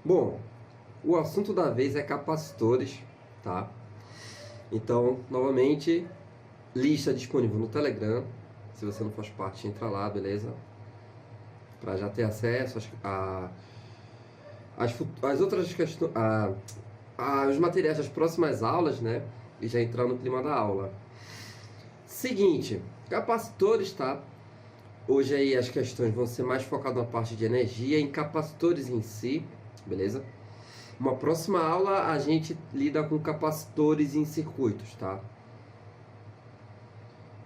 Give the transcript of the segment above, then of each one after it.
Bom, o assunto da vez é capacitores, tá? Então, novamente, lista disponível no Telegram. Se você não faz parte, entra lá, beleza? Para já ter acesso às outras questões, os materiais das próximas aulas, né? E já entrar no clima da aula. Seguinte, capacitores, tá? Hoje aí as questões vão ser mais focadas na parte de energia, em capacitores em si, beleza? Uma próxima aula a gente lida com capacitores em circuitos, tá?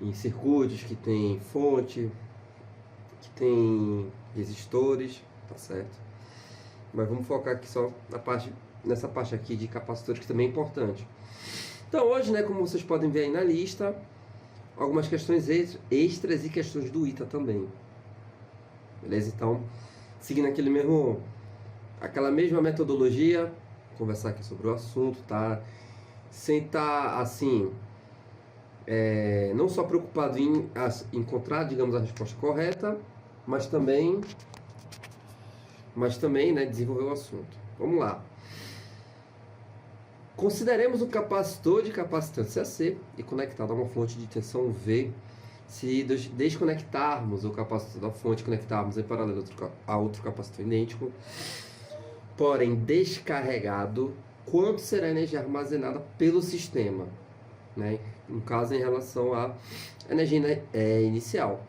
Em circuitos que tem fonte, que tem resistores, tá certo? Mas vamos focar aqui só nessa parte aqui de capacitores, que também é importante. Então hoje, né, como vocês podem ver aí na lista, algumas questões extras e questões do ITA também. Beleza? Então, seguindo aquela mesma metodologia, conversar aqui sobre o assunto, tá? Sem estar assim, não só preocupado em encontrar, digamos, a resposta correta, mas também, né, desenvolver o assunto. Vamos lá. Consideremos um capacitor de capacitância C e conectado a uma fonte de tensão V. Se desconectarmos o capacitor da fonte e conectarmos em paralelo a outro capacitor idêntico, porém descarregado, quanto será a energia armazenada pelo sistema? Né? No caso, em relação à energia inicial.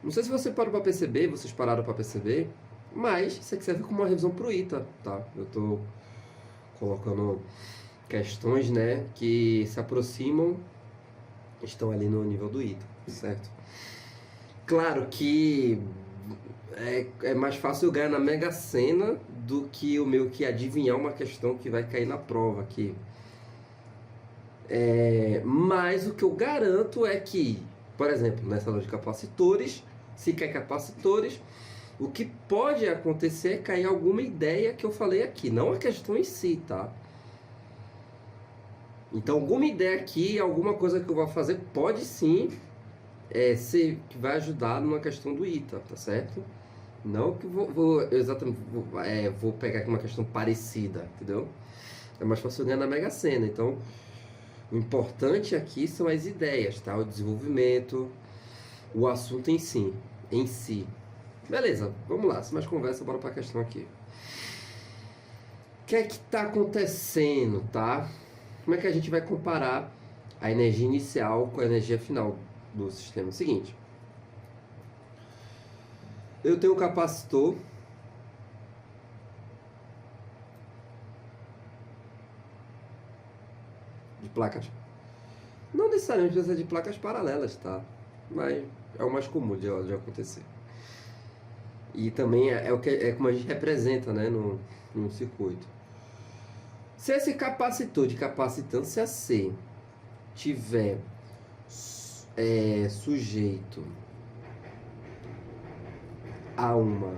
Não sei se você parou para perceber, vocês pararam para perceber, mas isso aqui serve como uma revisão para o ITA, tá? Eu estou colocando questões, né, que se aproximam, estão ali no nível do ITA, certo? Claro que é mais fácil eu ganhar na Mega Sena do que o meu que adivinhar uma questão que vai cair na prova aqui. Mas o que eu garanto é que, por exemplo, nessa aula de capacitores, se cair capacitores, o que pode acontecer é cair alguma ideia que eu falei aqui, não a questão em si, tá? Então, alguma ideia aqui, alguma coisa que eu vou fazer, pode sim ser que vai ajudar numa questão do ITA, tá certo? Não que vou pegar aqui uma questão parecida, entendeu? É mais fácil ganhar na Mega Sena. Então, o importante aqui são as ideias, tá? O desenvolvimento, o assunto em si. Beleza, vamos lá, sem mais conversa, bora para a questão aqui. O que é que está acontecendo, tá? Como é que a gente vai comparar a energia inicial com a energia final do sistema? Seguinte, eu tenho um capacitor de placas, não necessariamente precisa de placas paralelas, tá? Mas é o mais comum de acontecer. E também é como a gente representa, né, no circuito. Se esse capacitor de capacitância C tiver sujeito a uma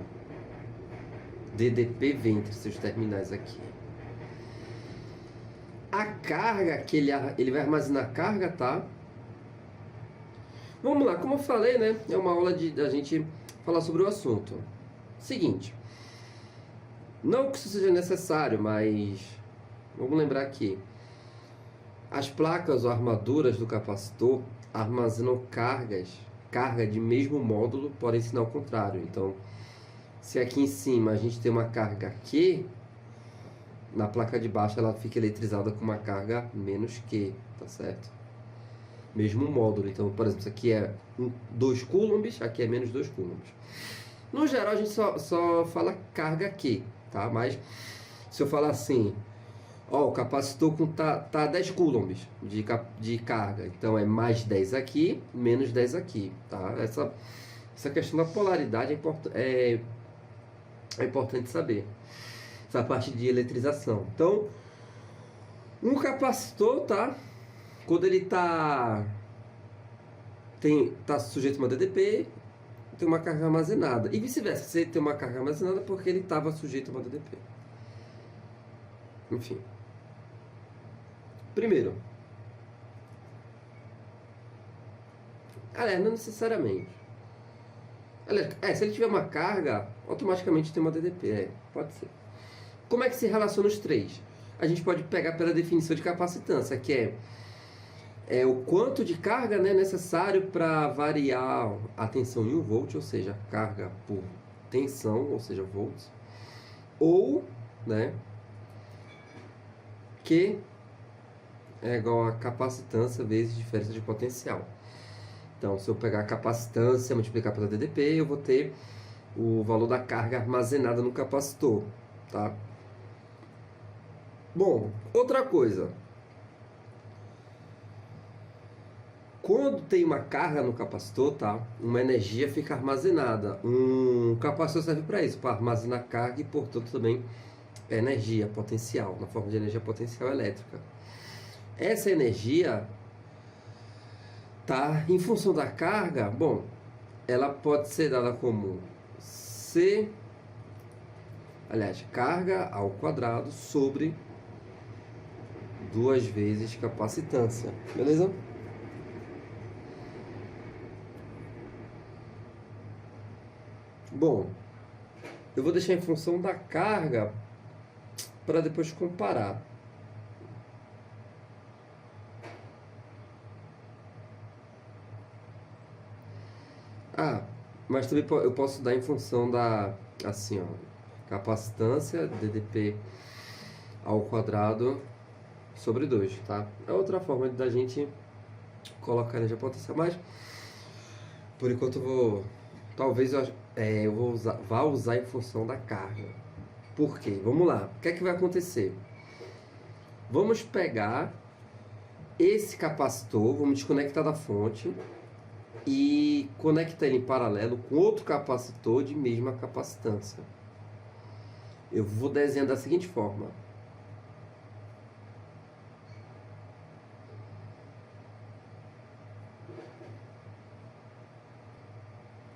DDPV entre seus terminais aqui, a carga que ele vai armazenar carga, tá? Vamos lá, como eu falei, né? É uma aula da gente falar sobre o assunto. Seguinte, não que isso seja necessário, mas vamos lembrar aqui. As placas ou armaduras do capacitor armazenam carga de mesmo módulo, porém sinal contrário. Então, se aqui em cima a gente tem uma carga Q, na placa de baixo ela fica eletrizada com uma carga menos Q, tá certo? Mesmo módulo. Então, por exemplo, isso aqui é 2 coulombs, aqui é menos 2 coulombs. No geral, a gente só fala carga Q, tá? Mas se eu falar assim, o capacitor tá 10 coulombs de carga, então é mais 10 aqui, menos 10 aqui, tá? Essa questão da polaridade é importante saber. Essa parte de eletrização. Então, um capacitor, tá? Quando ele tá sujeito a uma DDP, tem uma carga armazenada. E vice-versa, se ele tem uma carga armazenada porque ele estava sujeito a uma DDP. Enfim. Primeiro. Aliás, não necessariamente. Aliás, se ele tiver uma carga, automaticamente tem uma DDP, pode ser. Como é que se relaciona os três? A gente pode pegar pela definição de capacitância, que é o quanto de carga, né, necessário para variar a tensão em 1 volt, ou seja, carga por tensão, ou seja, volts, ou, né, Q é igual a capacitância vezes diferença de potencial. Então, se eu pegar a capacitância, multiplicar pela DDP, eu vou ter o valor da carga armazenada no capacitor, tá? Bom, outra coisa. Quando tem uma carga no capacitor, tá? Uma energia fica armazenada. Um capacitor serve para isso, para armazenar carga e, portanto, também energia potencial, na forma de energia potencial elétrica. Essa energia, tá? Em função da carga, bom, ela pode ser dada como C, aliás, carga ao quadrado sobre 2 vezes capacitância, beleza? Bom, eu vou deixar em função da carga para depois comparar. Mas também eu posso dar em função da, assim, ó, capacitância, DDP ao quadrado sobre 2, tá? É outra forma da gente colocar energia potencial, mas por enquanto eu vou, talvez eu vá usar em função da carga. Por quê? Vamos lá, o que é que vai acontecer? Vamos pegar esse capacitor, vamos desconectar da fonte e conectar ele em paralelo com outro capacitor de mesma capacitância. Eu vou desenhar da seguinte forma.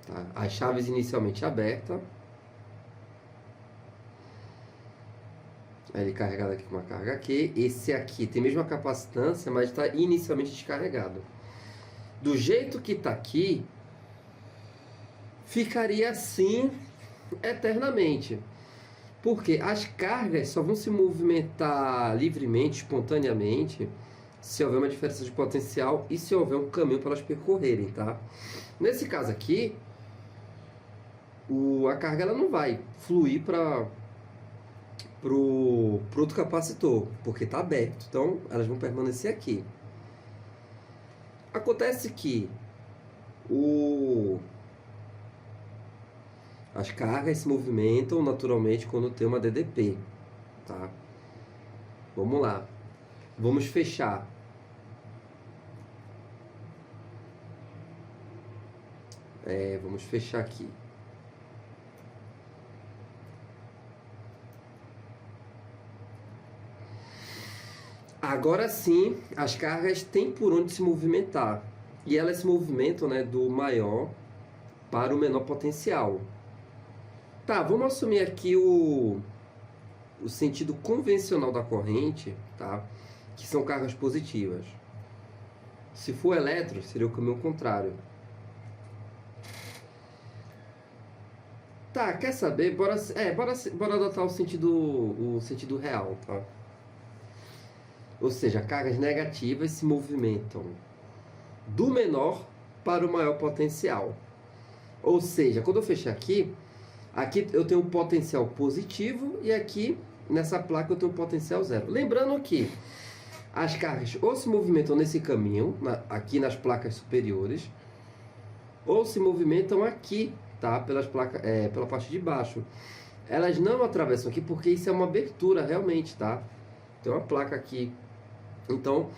Tá? As chaves inicialmente abertas. Ele carregado aqui com uma carga Q. Esse aqui tem a mesma capacitância, mas está inicialmente descarregado. Do jeito que está aqui, ficaria assim eternamente. Porque as cargas só vão se movimentar livremente, espontaneamente, se houver uma diferença de potencial e se houver um caminho para elas percorrerem, tá? Nesse caso aqui, a carga ela não vai fluir para o outro capacitor, porque está aberto. Então, elas vão permanecer aqui. Acontece que as cargas se movimentam naturalmente quando tem uma DDP, tá? Vamos lá. Vamos fechar. Vamos fechar aqui. Agora sim, as cargas têm por onde se movimentar. E elas se movimentam, né, do maior para o menor potencial. Tá, vamos assumir aqui o sentido convencional da corrente, tá? Que são cargas positivas. Se for elétron, seria o caminho contrário. Tá, quer saber? Bora adotar o sentido real, tá? Ou seja, cargas negativas se movimentam do menor para o maior potencial. Ou seja, quando eu fechar aqui eu tenho um potencial positivo e aqui nessa placa eu tenho um potencial zero. Lembrando que as cargas ou se movimentam nesse caminho, aqui nas placas superiores, ou se movimentam aqui, tá? Pela parte de baixo. Elas não atravessam aqui porque isso é uma abertura realmente, tá? Tem uma placa aqui. Então,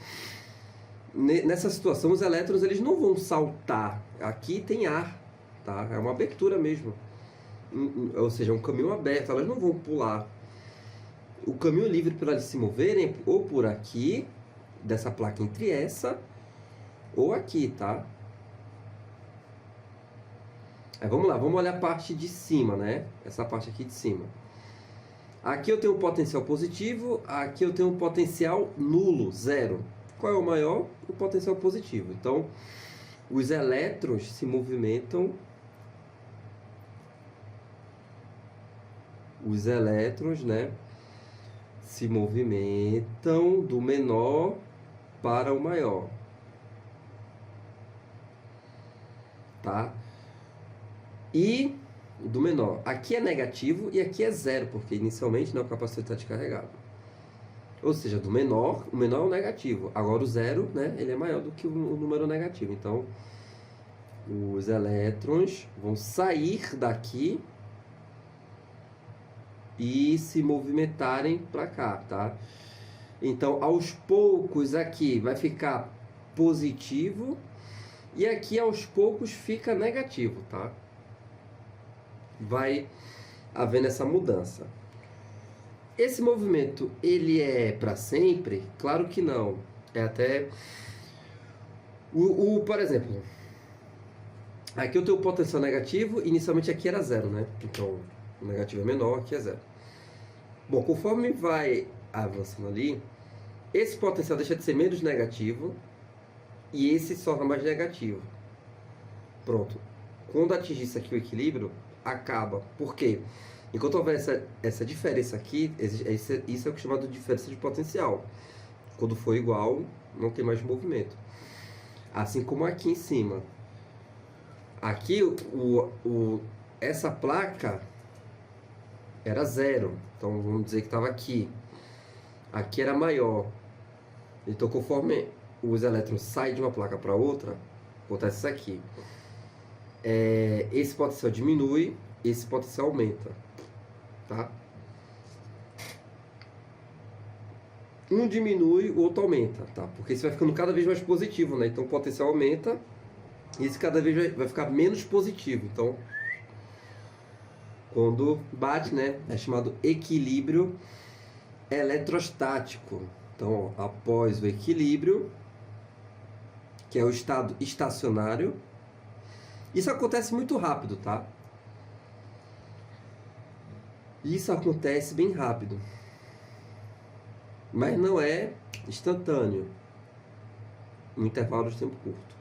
nessa situação, os elétrons eles não vão saltar. Aqui tem ar, tá? É uma abertura mesmo. Ou seja, é um caminho aberto. Elas não vão pular. O caminho livre para elas se moverem ou por aqui, dessa placa entre essa, ou aqui, tá? Vamos lá, vamos olhar a parte de cima, né? Essa parte aqui de cima. Aqui eu tenho um potencial positivo, aqui eu tenho um potencial nulo, zero. Qual é o maior? O potencial positivo. Então, os elétrons se movimentam os elétrons, né, se movimentam do menor para o maior, tá? E do menor, aqui é negativo e aqui é zero, porque inicialmente, né, o capacitor está descarregado. Ou seja, do menor, o menor é o negativo. Agora o zero, né, ele é maior do que o número negativo. Então, os elétrons vão sair daqui e se movimentarem para cá, tá? Então, aos poucos aqui vai ficar positivo e aqui aos poucos fica negativo, tá? Vai havendo essa mudança. Esse movimento, ele é para sempre? Claro que não. É até... por exemplo, aqui eu tenho o potencial negativo, inicialmente aqui era zero, né? Então, o negativo é menor, aqui é zero. Bom, conforme vai avançando ali, esse potencial deixa de ser menos negativo e esse se torna mais negativo. Pronto. Quando atingir isso aqui o equilíbrio, acaba. Por quê? Enquanto houver essa diferença aqui, isso é o que é chamado de diferença de potencial. Quando for igual, não tem mais movimento. Assim como aqui em cima. Aqui, essa placa era zero. Então, vamos dizer que estava aqui. Aqui era maior. Então, conforme os elétrons saem de uma placa para outra, acontece isso aqui. Esse potencial diminui, esse potencial aumenta. Tá? Um diminui, o outro aumenta, tá? Porque isso vai ficando cada vez mais positivo, né? Então o potencial aumenta e esse cada vez vai ficar menos positivo. Então, quando bate, né? É chamado equilíbrio eletrostático. Então, ó, após o equilíbrio, que é o estado estacionário, isso acontece muito rápido, tá? Isso acontece bem rápido, mas não é instantâneo, um intervalo de tempo curto.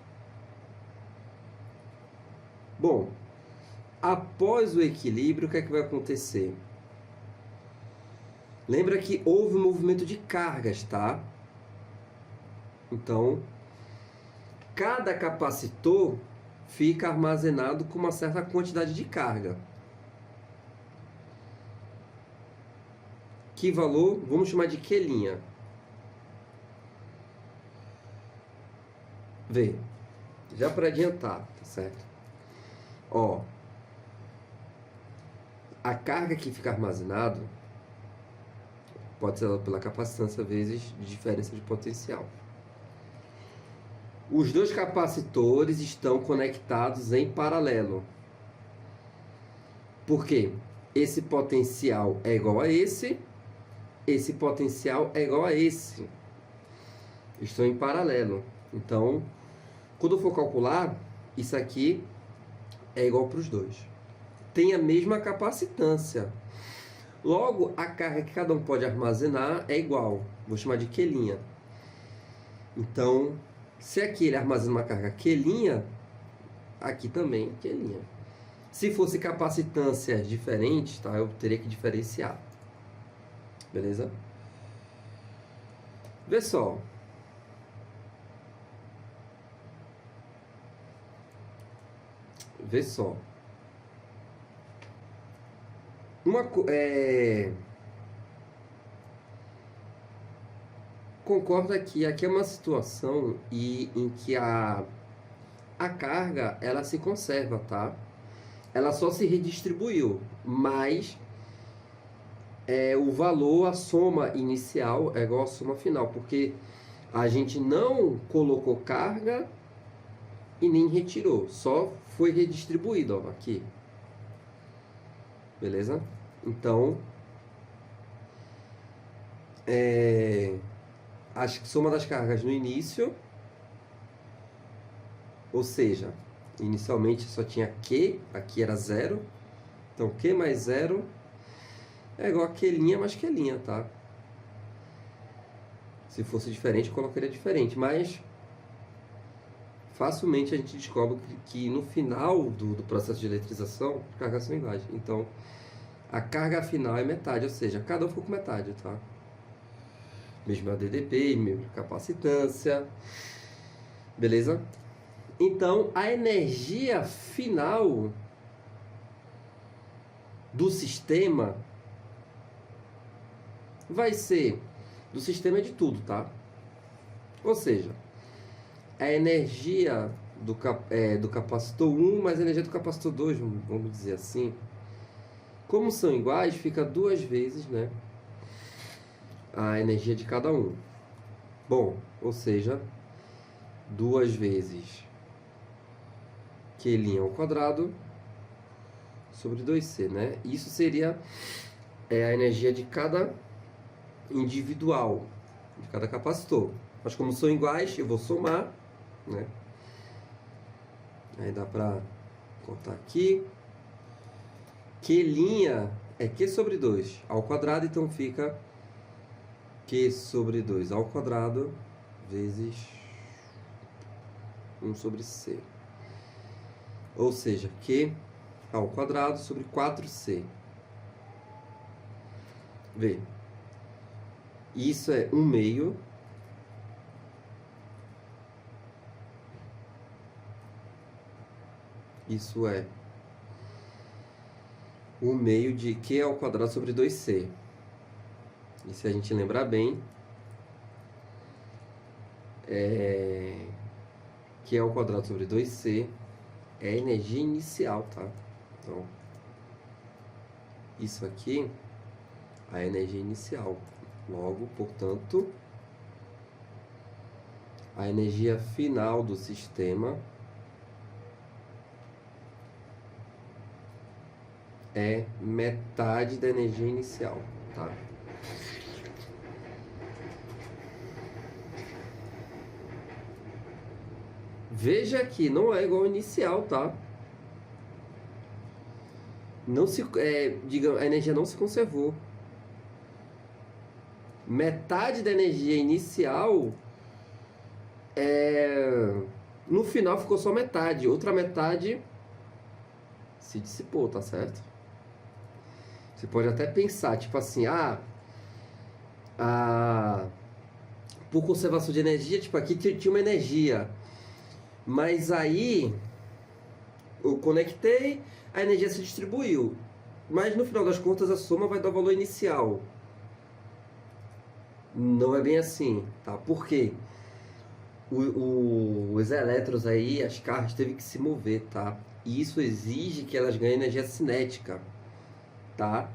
Bom, após o equilíbrio, o que é que vai acontecer? Lembra que houve um movimento de cargas, tá? Então, cada capacitor fica armazenado com uma certa quantidade de carga. Que valor? Vamos chamar de Q'. Vê, já para adiantar, tá certo? Ó, a carga que fica armazenado pode ser pela capacitância vezes de diferença de potencial. Os dois capacitores estão conectados em paralelo. Por quê? Esse potencial é igual a esse potencial é igual a esse. Estão em paralelo. Então, quando eu for calcular, isso aqui é igual para os dois. Tem a mesma capacitância. Logo, a carga que cada um pode armazenar é igual. Vou chamar de Q'. Então, se aqui ele armazena uma carga Q', aqui também Q'. Se fosse capacitâncias diferentes, tá? Eu teria que diferenciar. Beleza? Vê só. Vê só. Concorda que aqui é uma situação em que a carga ela se conserva, tá? Ela só se redistribuiu, mas o valor, a soma inicial é igual à soma final, porque a gente não colocou carga e nem retirou, só foi redistribuído, ó, aqui. Beleza? Então, a soma das cargas no início, ou seja, inicialmente só tinha Q, aqui era zero, então Q mais zero é igual a Q' mais Q', tá? Se fosse diferente, eu colocaria diferente, mas facilmente a gente descobre que no final do processo de eletrização, as cargas são iguais. Então, A carga final é metade, ou seja, cada um ficou com metade, tá? Mesmo DDP, mesmo capacitância. Beleza? Então, a energia final do sistema vai ser... Do sistema é de tudo, tá? Ou seja, a energia do capacitor 1 mais a energia do capacitor 2, vamos dizer assim. Como são iguais, fica 2 vezes, né, a energia de cada um. Bom, ou seja, 2 vezes Q' ao quadrado sobre 2C, né? Isso seria a energia de cada individual, de cada capacitor. Mas como são iguais, eu vou somar, né? Aí dá pra contar aqui. Q' é Q sobre 2 ao quadrado, então fica Q sobre 2 ao quadrado vezes 1 sobre C. Ou seja, Q ao quadrado sobre 4C. Vê. Isso é 1 meio. Isso é 1 meio de Q ao quadrado sobre 2C. E se a gente lembrar bem, Q ao quadrado sobre 2C é a energia inicial, tá? Então, isso aqui é a energia inicial. Logo, portanto, a energia final do sistema é metade da energia inicial, tá? Veja que não é igual ao inicial, tá? Não se, digamos, a energia não se conservou. Metade da energia inicial no final ficou só metade. Outra metade se dissipou, tá certo? Você pode até pensar, tipo assim, por conservação de energia, tipo, aqui tinha uma energia. Mas aí eu conectei, a energia se distribuiu. Mas no final das contas a soma vai dar o valor inicial. Não é bem assim, tá? Por quê? Os elétrons aí, as cargas, teve que se mover, tá? E isso exige que elas ganhem energia cinética, tá?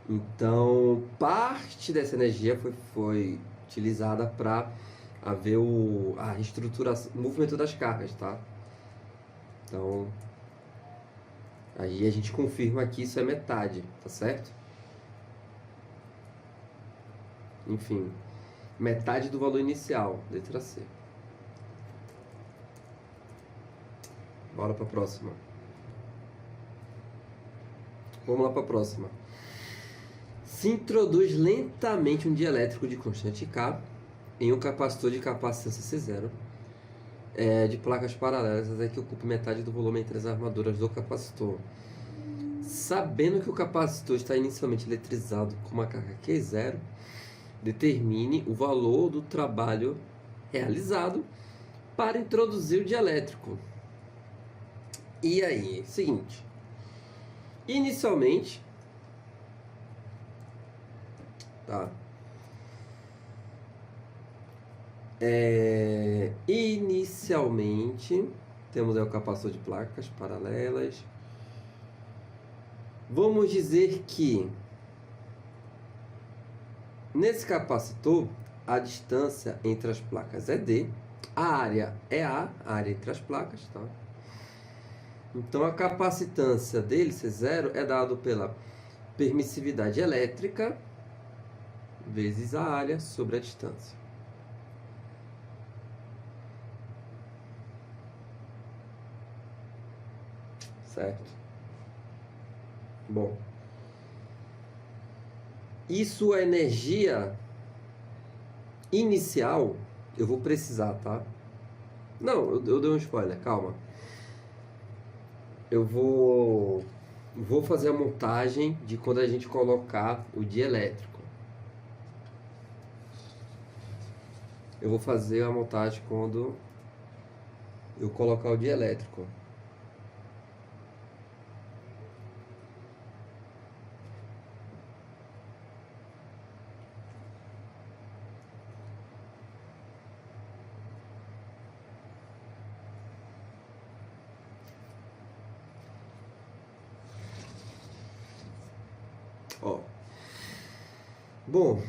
Então, parte dessa energia foi utilizada para haver a reestruturação, o movimento das cargas, tá? Então, aí a gente confirma que isso é metade, tá certo? Enfim, metade do valor inicial, letra C. Bora para a próxima. Vamos lá para a próxima. Se introduz lentamente um dielétrico de constante K em um capacitor de capacitância C0 de placas paralelas que ocupa metade do volume entre as armaduras do capacitor. Sabendo que o capacitor está inicialmente eletrizado com uma carga Q0, determine o valor do trabalho realizado para introduzir o dielétrico. E aí, seguinte. Inicialmente, tá? Inicialmente, temos aí o capacitor de placas paralelas. Vamos dizer que nesse capacitor a distância entre as placas é D, a área é A área entre as placas, tá? Então a capacitância dele, C0, é dado pela permissividade elétrica vezes a área sobre a distância. Certo? Bom, isso é energia inicial, eu vou precisar, tá? Não, eu dei um spoiler, calma. Eu vou vou fazer a montagem de quando a gente colocar o dielétrico. Eu vou fazer a montagem quando eu colocar o dielétrico. Ó. Bom,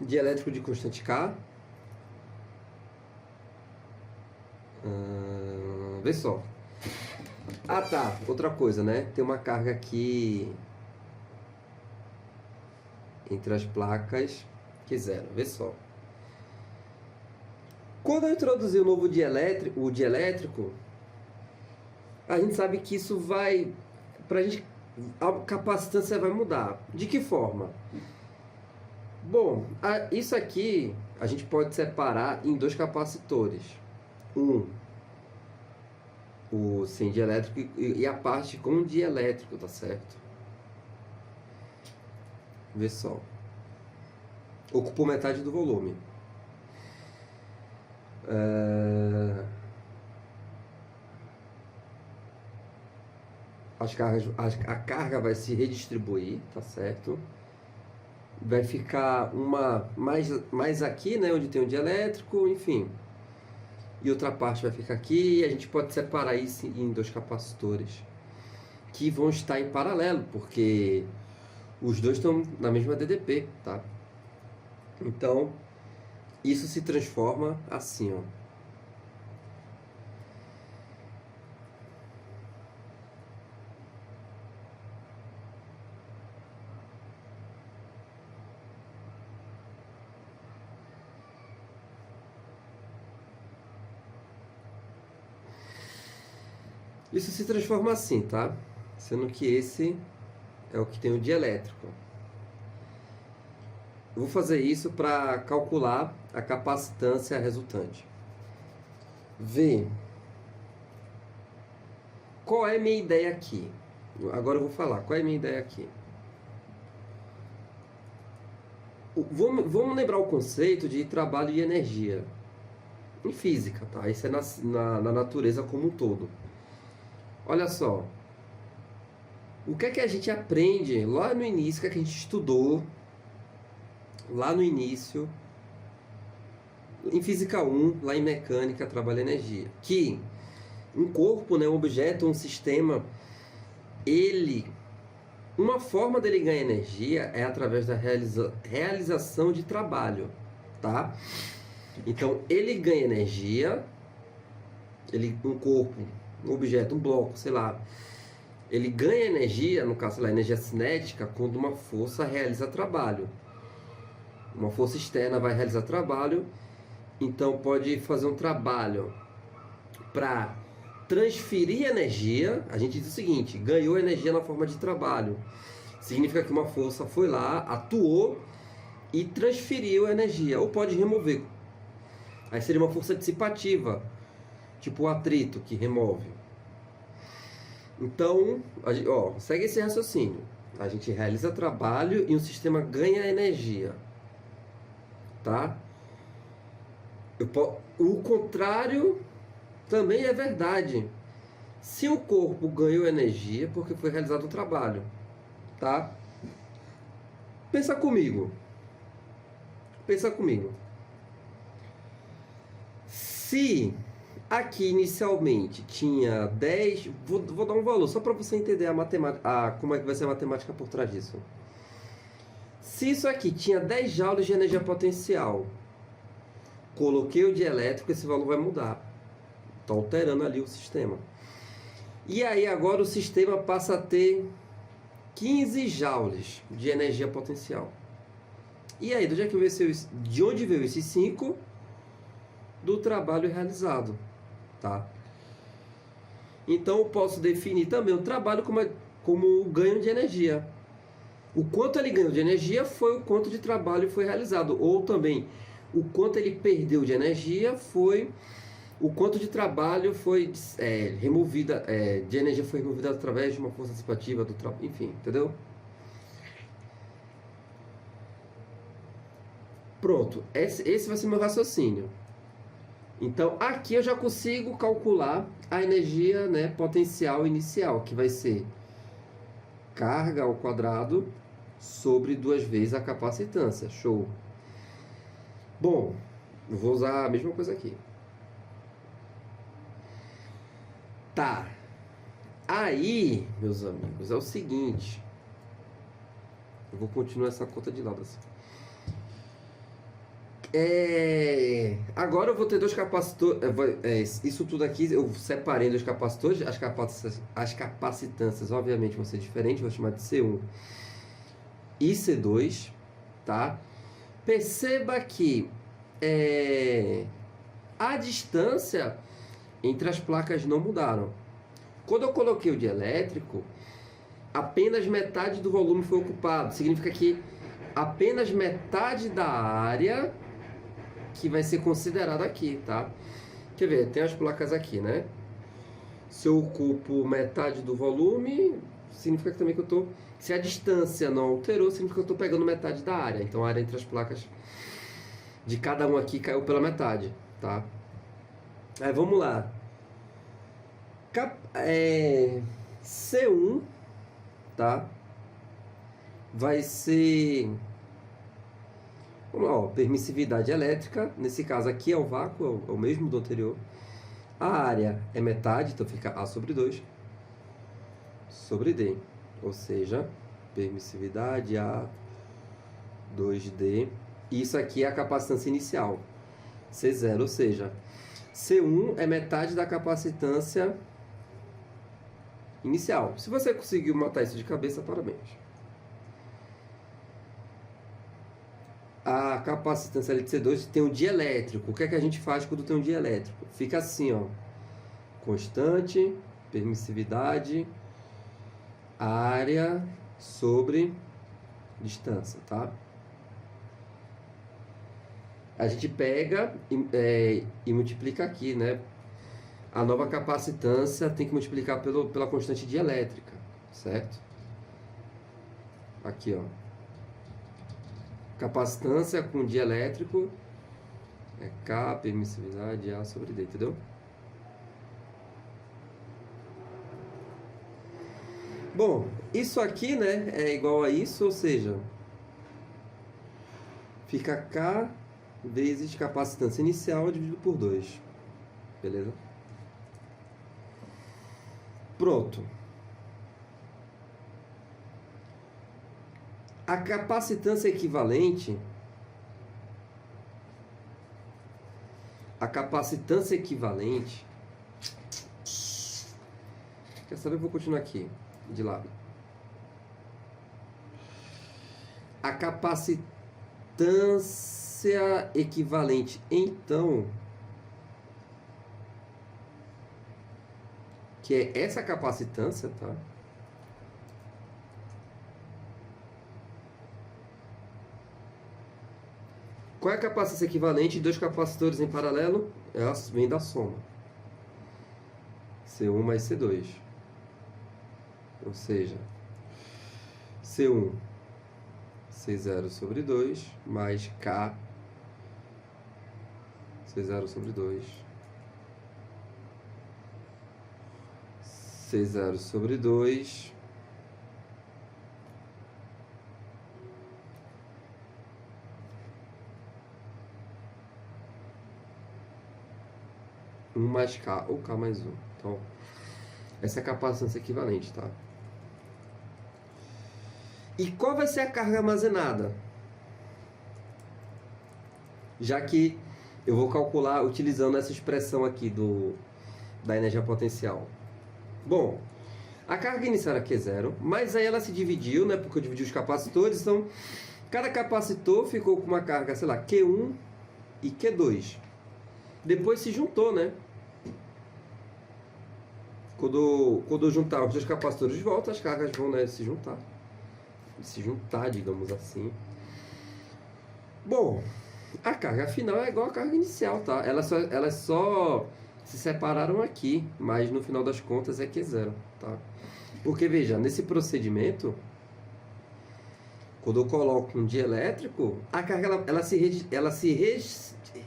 dielétrico de constante K. Vê só. Ah, tá. Outra coisa, né? Tem uma carga aqui entre as placas que zero. Vê só. Quando eu introduzir o novo dielétrico, a gente sabe que isso vai... Pra gente, a capacitância vai mudar. De que forma? Bom, isso aqui a gente pode separar em dois capacitores. O sem dielétrico e a parte com dielétrico, tá certo? Vê só. Ocupou metade do volume. A carga vai se redistribuir, tá certo? Vai ficar uma mais aqui, né, onde tem o dielétrico, enfim. E outra parte vai ficar aqui, e a gente pode separar isso em dois capacitores que vão estar em paralelo, porque os dois estão na mesma DDP, tá? Então, isso se transforma assim, ó. Isso se transforma assim, tá? Sendo que esse é o que tem o dielétrico. Eu vou fazer isso para calcular a capacitância resultante. Vê. Qual é a minha ideia aqui? Agora eu vou falar. Qual é a minha ideia aqui? Vamos lembrar o conceito de trabalho e energia. Em física, tá? Isso é na natureza como um todo. Olha só. O que é que a gente aprende lá no início, o que é que a gente estudou lá no início, em Física 1, lá em Mecânica, Trabalho e Energia? Que um corpo, né, um objeto, um sistema, uma forma dele ganhar energia é através da realização de trabalho, tá? Então, ele ganha energia, um corpo, um objeto, um bloco, sei lá, ele ganha energia, no caso, sei lá, energia cinética, quando uma força realiza trabalho. Uma força externa vai realizar trabalho, então pode fazer um trabalho para transferir energia. A gente diz o seguinte: ganhou energia na forma de trabalho. Significa que uma força foi lá, atuou e transferiu energia, ou pode remover. Aí seria uma força dissipativa, tipo o atrito que remove. Então, segue esse raciocínio. A gente realiza trabalho e o sistema ganha energia, tá? O contrário também é verdade. Se o corpo ganhou energia, porque foi realizado o trabalho, tá? Pensa comigo. Se aqui inicialmente tinha 10, vou dar um valor só para você entender a matemática, como é que vai ser a matemática por trás disso. Se isso aqui tinha 10 joules de energia potencial, coloquei o dielétrico, esse valor vai mudar. Está alterando ali o sistema. E aí agora o sistema passa a ter 15 joules de energia potencial. E aí, de onde veio esses 5? Do trabalho realizado, tá? Então eu posso definir também o trabalho como o ganho de energia. O quanto ele ganhou de energia foi o quanto de trabalho foi realizado. Ou também, o quanto ele perdeu de energia foi o quanto de trabalho foi removida, de energia foi removida através de uma força dissipativa do trabalho, enfim, entendeu? Pronto, esse vai ser meu raciocínio. Então, aqui eu já consigo calcular a energia, né, potencial inicial, que vai ser carga ao quadrado sobre 2 vezes a capacitância. Show. Bom, eu vou usar a mesma coisa aqui. Tá. Aí, meus amigos, é o seguinte. Eu vou continuar essa conta de lado assim. Agora eu vou ter dois capacitores. Isso tudo aqui eu separei dos capacitores. As capacitâncias, obviamente, vão ser diferentes. Vou chamar de C1 e C2. Tá? Perceba que a distância entre as placas não mudaram. Quando eu coloquei o dielétrico, apenas metade do volume foi ocupado. Significa que apenas metade da área que vai ser considerada aqui, tá? Quer ver, tem as placas aqui, né? Se eu ocupo metade do volume, significa que também que eu tô... Se a distância não alterou, significa que eu tô pegando metade da área. Então a área entre as placas de cada um aqui caiu pela metade, tá? Aí vamos lá. C1, tá? Vai ser... Vamos lá, ó, permissividade elétrica. Nesse caso aqui é o vácuo, é o mesmo do anterior. A área é metade, então fica A sobre 2 sobre D. Ou seja, permissividade A 2D. Isso aqui é a capacitância inicial, C0, ou seja, C1 é metade da capacitância inicial. Se você conseguiu matar isso de cabeça, parabéns. A capacitância de C2 tem um dielétrico. O que é que a gente faz quando tem um dielétrico? Fica assim, ó. Constante, permissividade, área sobre distância, tá? A gente pega e multiplica aqui, né? A nova capacitância tem que multiplicar pela constante dielétrica, certo? Aqui, ó. Capacitância com dielétrico é K, permissividade A sobre D, entendeu? Bom, isso aqui, né, é igual a isso, ou seja, fica K vezes capacitância inicial dividido por 2. Beleza? Pronto. A capacitância equivalente... Quer saber? Eu vou continuar aqui, de lado. A capacitância equivalente, então, que é essa capacitância, tá? Qual é a capacitância equivalente de dois capacitores em paralelo? Ela vem da soma. C1 mais C2. Ou seja, C1, C0 sobre 2, mais K, C0 sobre 2, C0 sobre 2, mais K, ou K mais 1. Então, essa é a capacitância equivalente, tá? E qual vai ser a carga armazenada? Já que eu vou calcular utilizando essa expressão aqui da energia potencial. Bom, a carga inicial era Q0, mas aí ela se dividiu, né? Porque eu dividi os capacitores, então cada capacitor ficou com uma carga, sei lá, Q1 e Q2. Depois se juntou, né? Quando eu juntar os dois capacitores de volta, as cargas vão, né, se juntar, digamos assim. Bom, a carga final é igual à carga inicial, tá? Ela é só se separaram aqui, mas no final das contas é Q0, tá? Porque veja, nesse procedimento, quando eu coloco um dielétrico, a carga ela se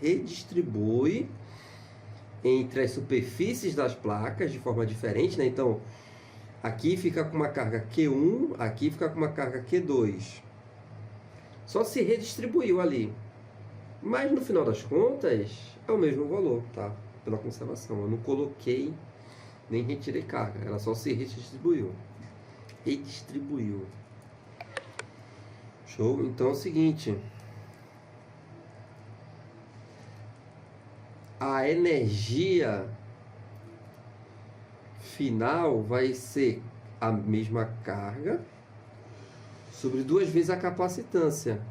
redistribui entre as superfícies das placas de forma diferente, né? Então, aqui fica com uma carga Q1, aqui fica com uma carga Q2. Só se redistribuiu ali. Mas no final das contas, é o mesmo valor, tá? Pela conservação. Eu não coloquei nem retirei carga, ela só se redistribuiu. Redistribuiu. Show? Então é o seguinte. A energia final vai ser a mesma carga sobre 2 vezes a capacitância.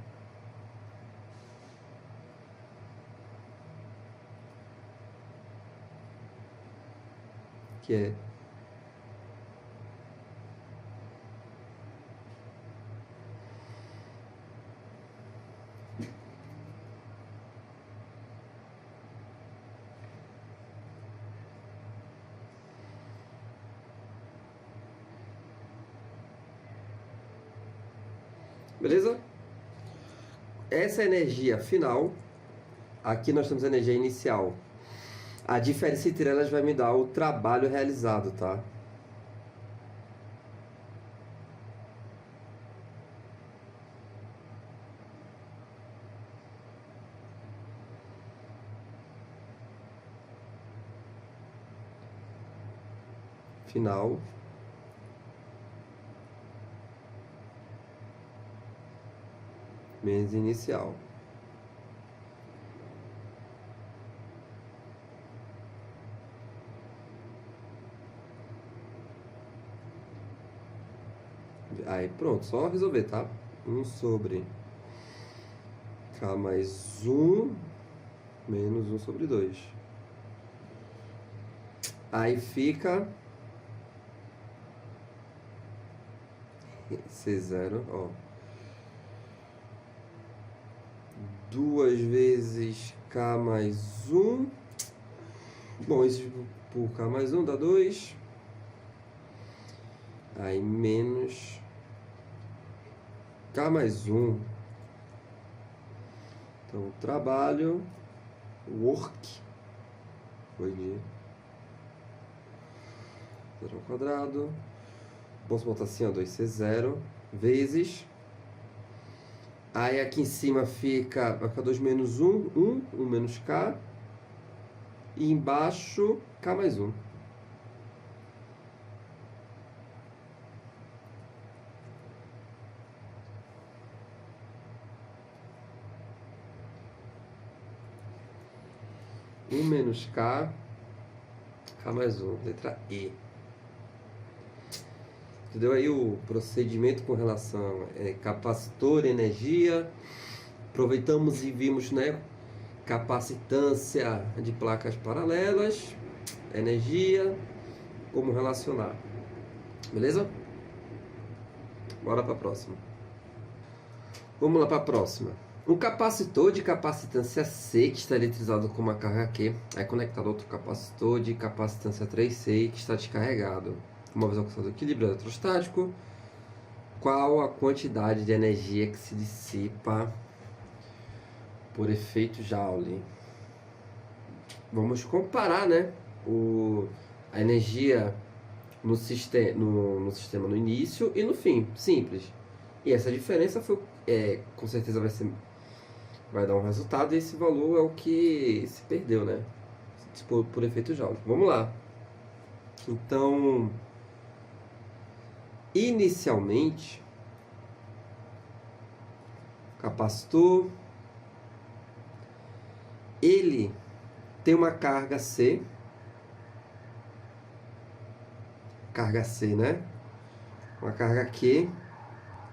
Que é beleza? Essa é a energia final. Aqui nós temos a energia inicial. A diferença entre elas vai me dar o trabalho realizado, tá? Final. Menos inicial. Aí pronto, só resolver, tá? 1 sobre K mais 1 menos 1 sobre 2. Aí fica C0, ó. 2 vezes K mais 1. Bom, isso por K mais 1 dá 2. Aí menos K mais 1. Então, trabalho, work, foi de 0 ao quadrado. Posso botar assim, ó, 2C0, vezes. Aí aqui em cima fica, vai ficar 2 menos 1, 1 menos K. E embaixo, K mais 1. Menos K, K mais 1, letra E. Entendeu aí o procedimento com relação a capacitor, energia. Aproveitamos e vimos, né, capacitância de placas paralelas, energia, como relacionar. Beleza? Bora para a próxima. Vamos lá para a próxima. Um capacitor de capacitância C que está eletrizado com uma carga Q é conectado a outro capacitor de capacitância 3C que está descarregado. Uma vez alcançado o equilíbrio eletrostático, qual a quantidade de energia que se dissipa por efeito Joule? Vamos comparar, né, a energia no sistema no início e no fim, simples. E essa diferença com certeza vai dar um resultado, e esse valor é o que se perdeu, né? Por efeito Joule. Vamos lá. Então, inicialmente, capacitor, ele tem uma carga C, né? Uma carga Q,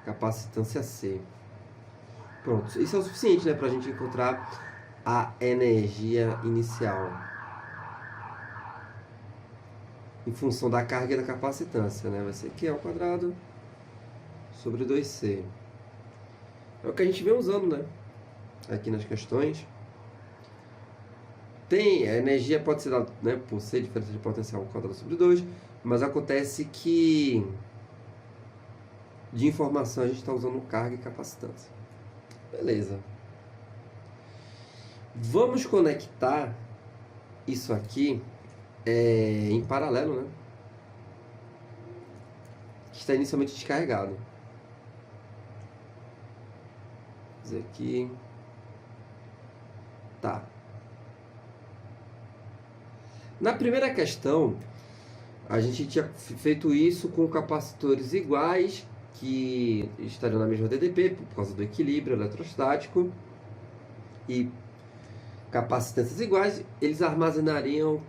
capacitância C. Pronto, isso é o suficiente, né, para a gente encontrar a energia inicial em função da carga e da capacitância, né? Vai ser Q ao quadrado sobre 2C. É o que a gente vem usando, né, aqui nas questões. A energia pode ser dada, né, por C, diferença de potencial ao quadrado sobre 2, mas acontece que de informação a gente está usando carga e capacitância. Beleza. Vamos conectar isso aqui em paralelo, né? Que está inicialmente descarregado. Vou fazer aqui. Tá. Na primeira questão, a gente tinha feito isso com capacitores iguais, que estariam na mesma DDP, por causa do equilíbrio eletrostático, e capacitâncias iguais, eles armazenaram,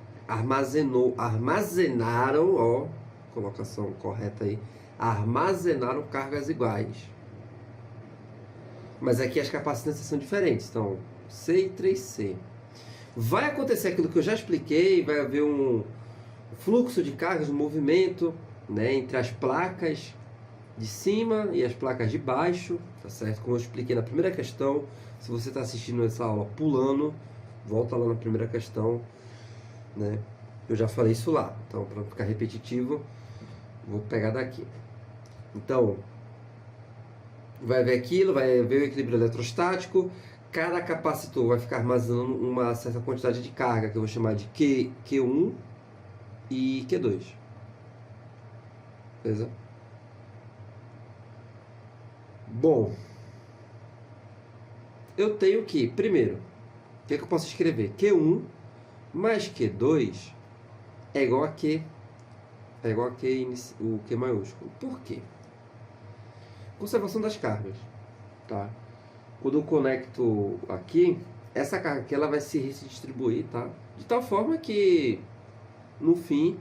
ó, colocação correta aí, armazenaram cargas iguais. Mas aqui as capacitâncias são diferentes, então C e 3C. Vai acontecer aquilo que eu já expliquei, vai haver um fluxo de cargas, um movimento, né, entre as placas de cima e as placas de baixo, tá certo? Como eu expliquei na primeira questão, se você está assistindo essa aula pulando, volta lá na primeira questão, né? Eu já falei isso lá, então para não ficar repetitivo, vou pegar daqui. Então, vai ver aquilo, vai ver o equilíbrio eletrostático, cada capacitor vai ficar armazenando uma certa quantidade de carga, que eu vou chamar de Q1 e Q2. Beleza? Bom, eu tenho que, primeiro, o que eu posso escrever? Q1 mais Q2 é igual a Q. É igual a Q, o Q maiúsculo. Por quê? Conservação das cargas. Tá? Quando eu conecto aqui, essa carga aqui ela vai se distribuir, tá? De tal forma que, no fim,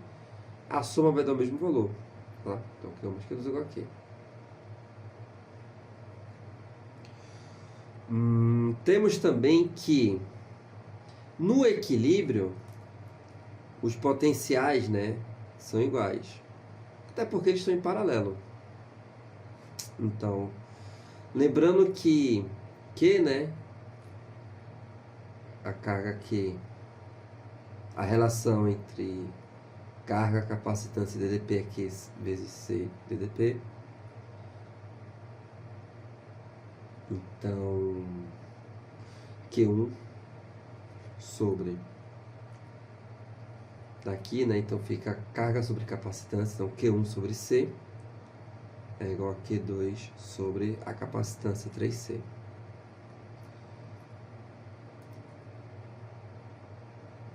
a soma vai dar o mesmo valor. Tá? Então, Q1 mais Q2 é igual a Q. Temos também que no equilíbrio os potenciais, né, são iguais, até porque eles estão em paralelo. Então, lembrando que né, a carga Q, a relação entre carga, capacitância e DDP é Q vezes C DDP. Então, Q1 sobre daqui, né? Então fica carga sobre capacitância, então Q1 sobre C é igual a Q2 sobre a capacitância 3C.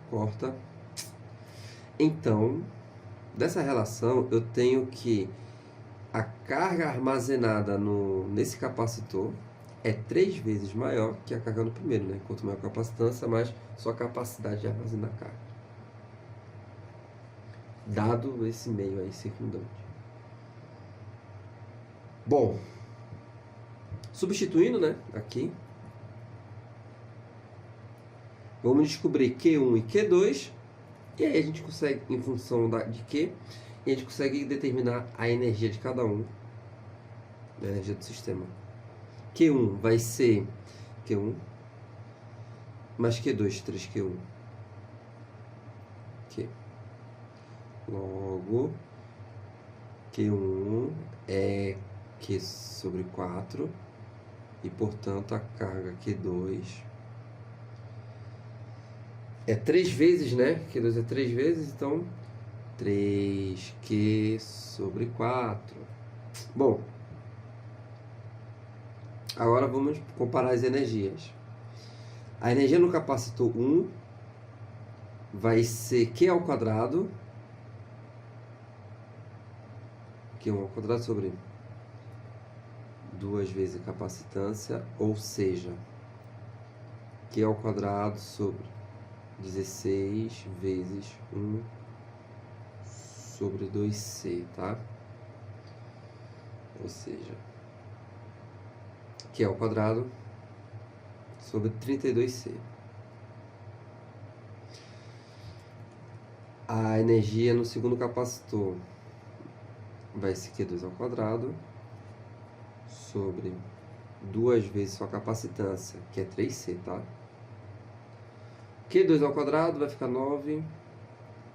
Corta. Então, dessa relação eu tenho que a carga armazenada nesse capacitor é 3 vezes maior que a carga no primeiro, né? Quanto maior a capacitância, mais sua capacidade de armazenar carga. Dado esse meio aí circundante. Bom, substituindo, né? Aqui. Vamos descobrir Q1 e Q2. E aí a gente consegue, em função de Q, a gente consegue determinar a energia de cada um. A energia do sistema. Q1 vai ser Q1 mais Q2, 3Q1. Q. Logo, Q1 é Q sobre 4 e, portanto, a carga Q2 é 3 vezes, né? Q2 é 3 vezes, então 3Q sobre 4. Bom, agora vamos comparar as energias. A energia no capacitor 1 vai ser Q ao quadrado, Q1 ao quadrado sobre 2 vezes a capacitância, ou seja, Q ao quadrado sobre 16 vezes 1 sobre 2C, tá? Ou seja, Q ao quadrado sobre 32C. A energia no segundo capacitor vai ser Q2 ao quadrado sobre 2 vezes sua capacitância, que é 3C, tá? Q2 ao quadrado vai ficar 9,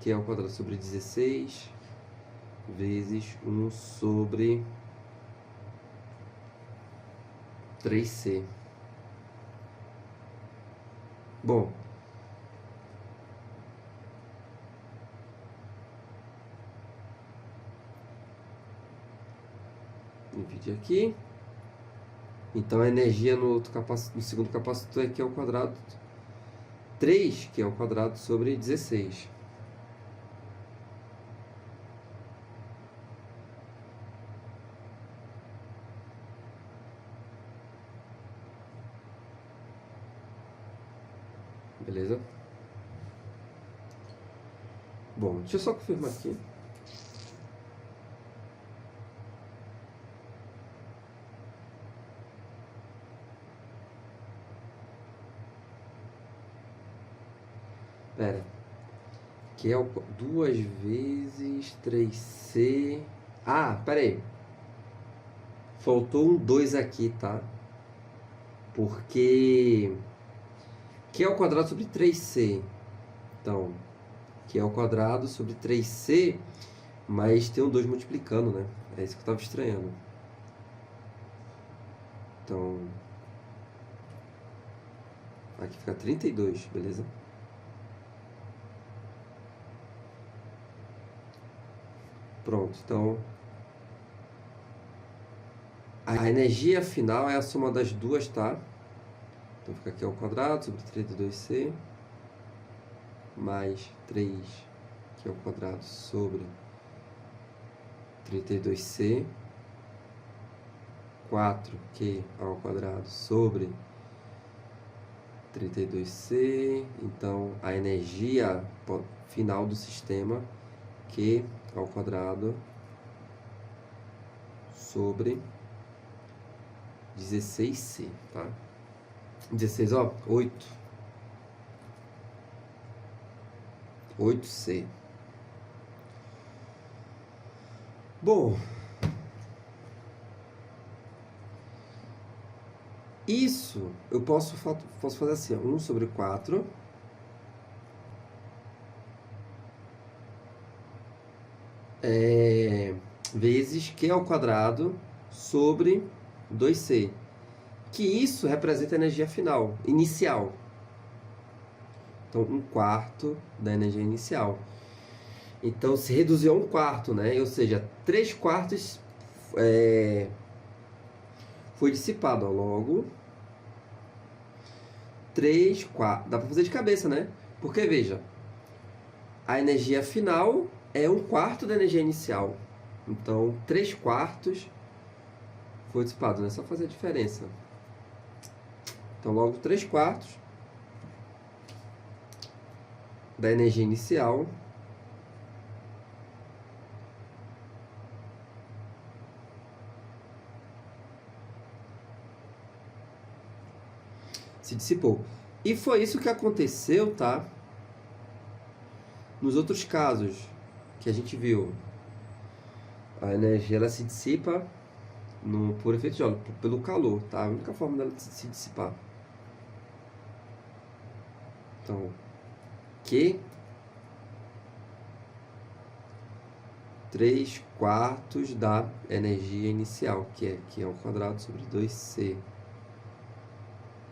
Q ao quadrado sobre 16, vezes 1 sobre 3C. Bom, dividir aqui. Então a energia no segundo capacitor é Q ao quadrado 3, que é ao quadrado sobre 16. Beleza? Bom, deixa eu só confirmar aqui. Pera. Que é 2 vezes 3C. Ah, pera aí. Faltou um 2 aqui, tá? Porque Q ao quadrado sobre 3C. Então, Q ao quadrado sobre 3C, mas tem um 2 multiplicando, né? É isso que eu tava estranhando. Então, aqui fica 32, beleza? Pronto, então a energia final é a soma das duas, tá? Então fica aqui ao quadrado sobre 32C mais 3 que é ao quadrado sobre 32C, 4Q ao quadrado sobre 32C. Então a energia final do sistema Q ao quadrado sobre 16C, tá? 16, ó, 8C. Bom, isso eu posso fazer assim, ó, 1 sobre 4 vezes Q ao quadrado sobre 2C. Que isso representa a energia final, inicial. Então, 1/4 da energia inicial. Então, se reduziu a 1/4, né? Ou seja, 3/4 foi dissipado ao logo. 3/4. Dá para fazer de cabeça, né? Porque, veja, a energia final é 1/4 da energia inicial. Então, 3/4 foi dissipado, né? Só fazer a diferença. Então, logo 3/4 da energia inicial se dissipou. E foi isso que aconteceu, tá? Nos outros casos que a gente viu, a energia ela se dissipa por efeito de óleo, pelo calor, tá? A única forma dela se dissipar. Então, Q 3/4 da energia inicial, que é Q ao quadrado sobre 2C.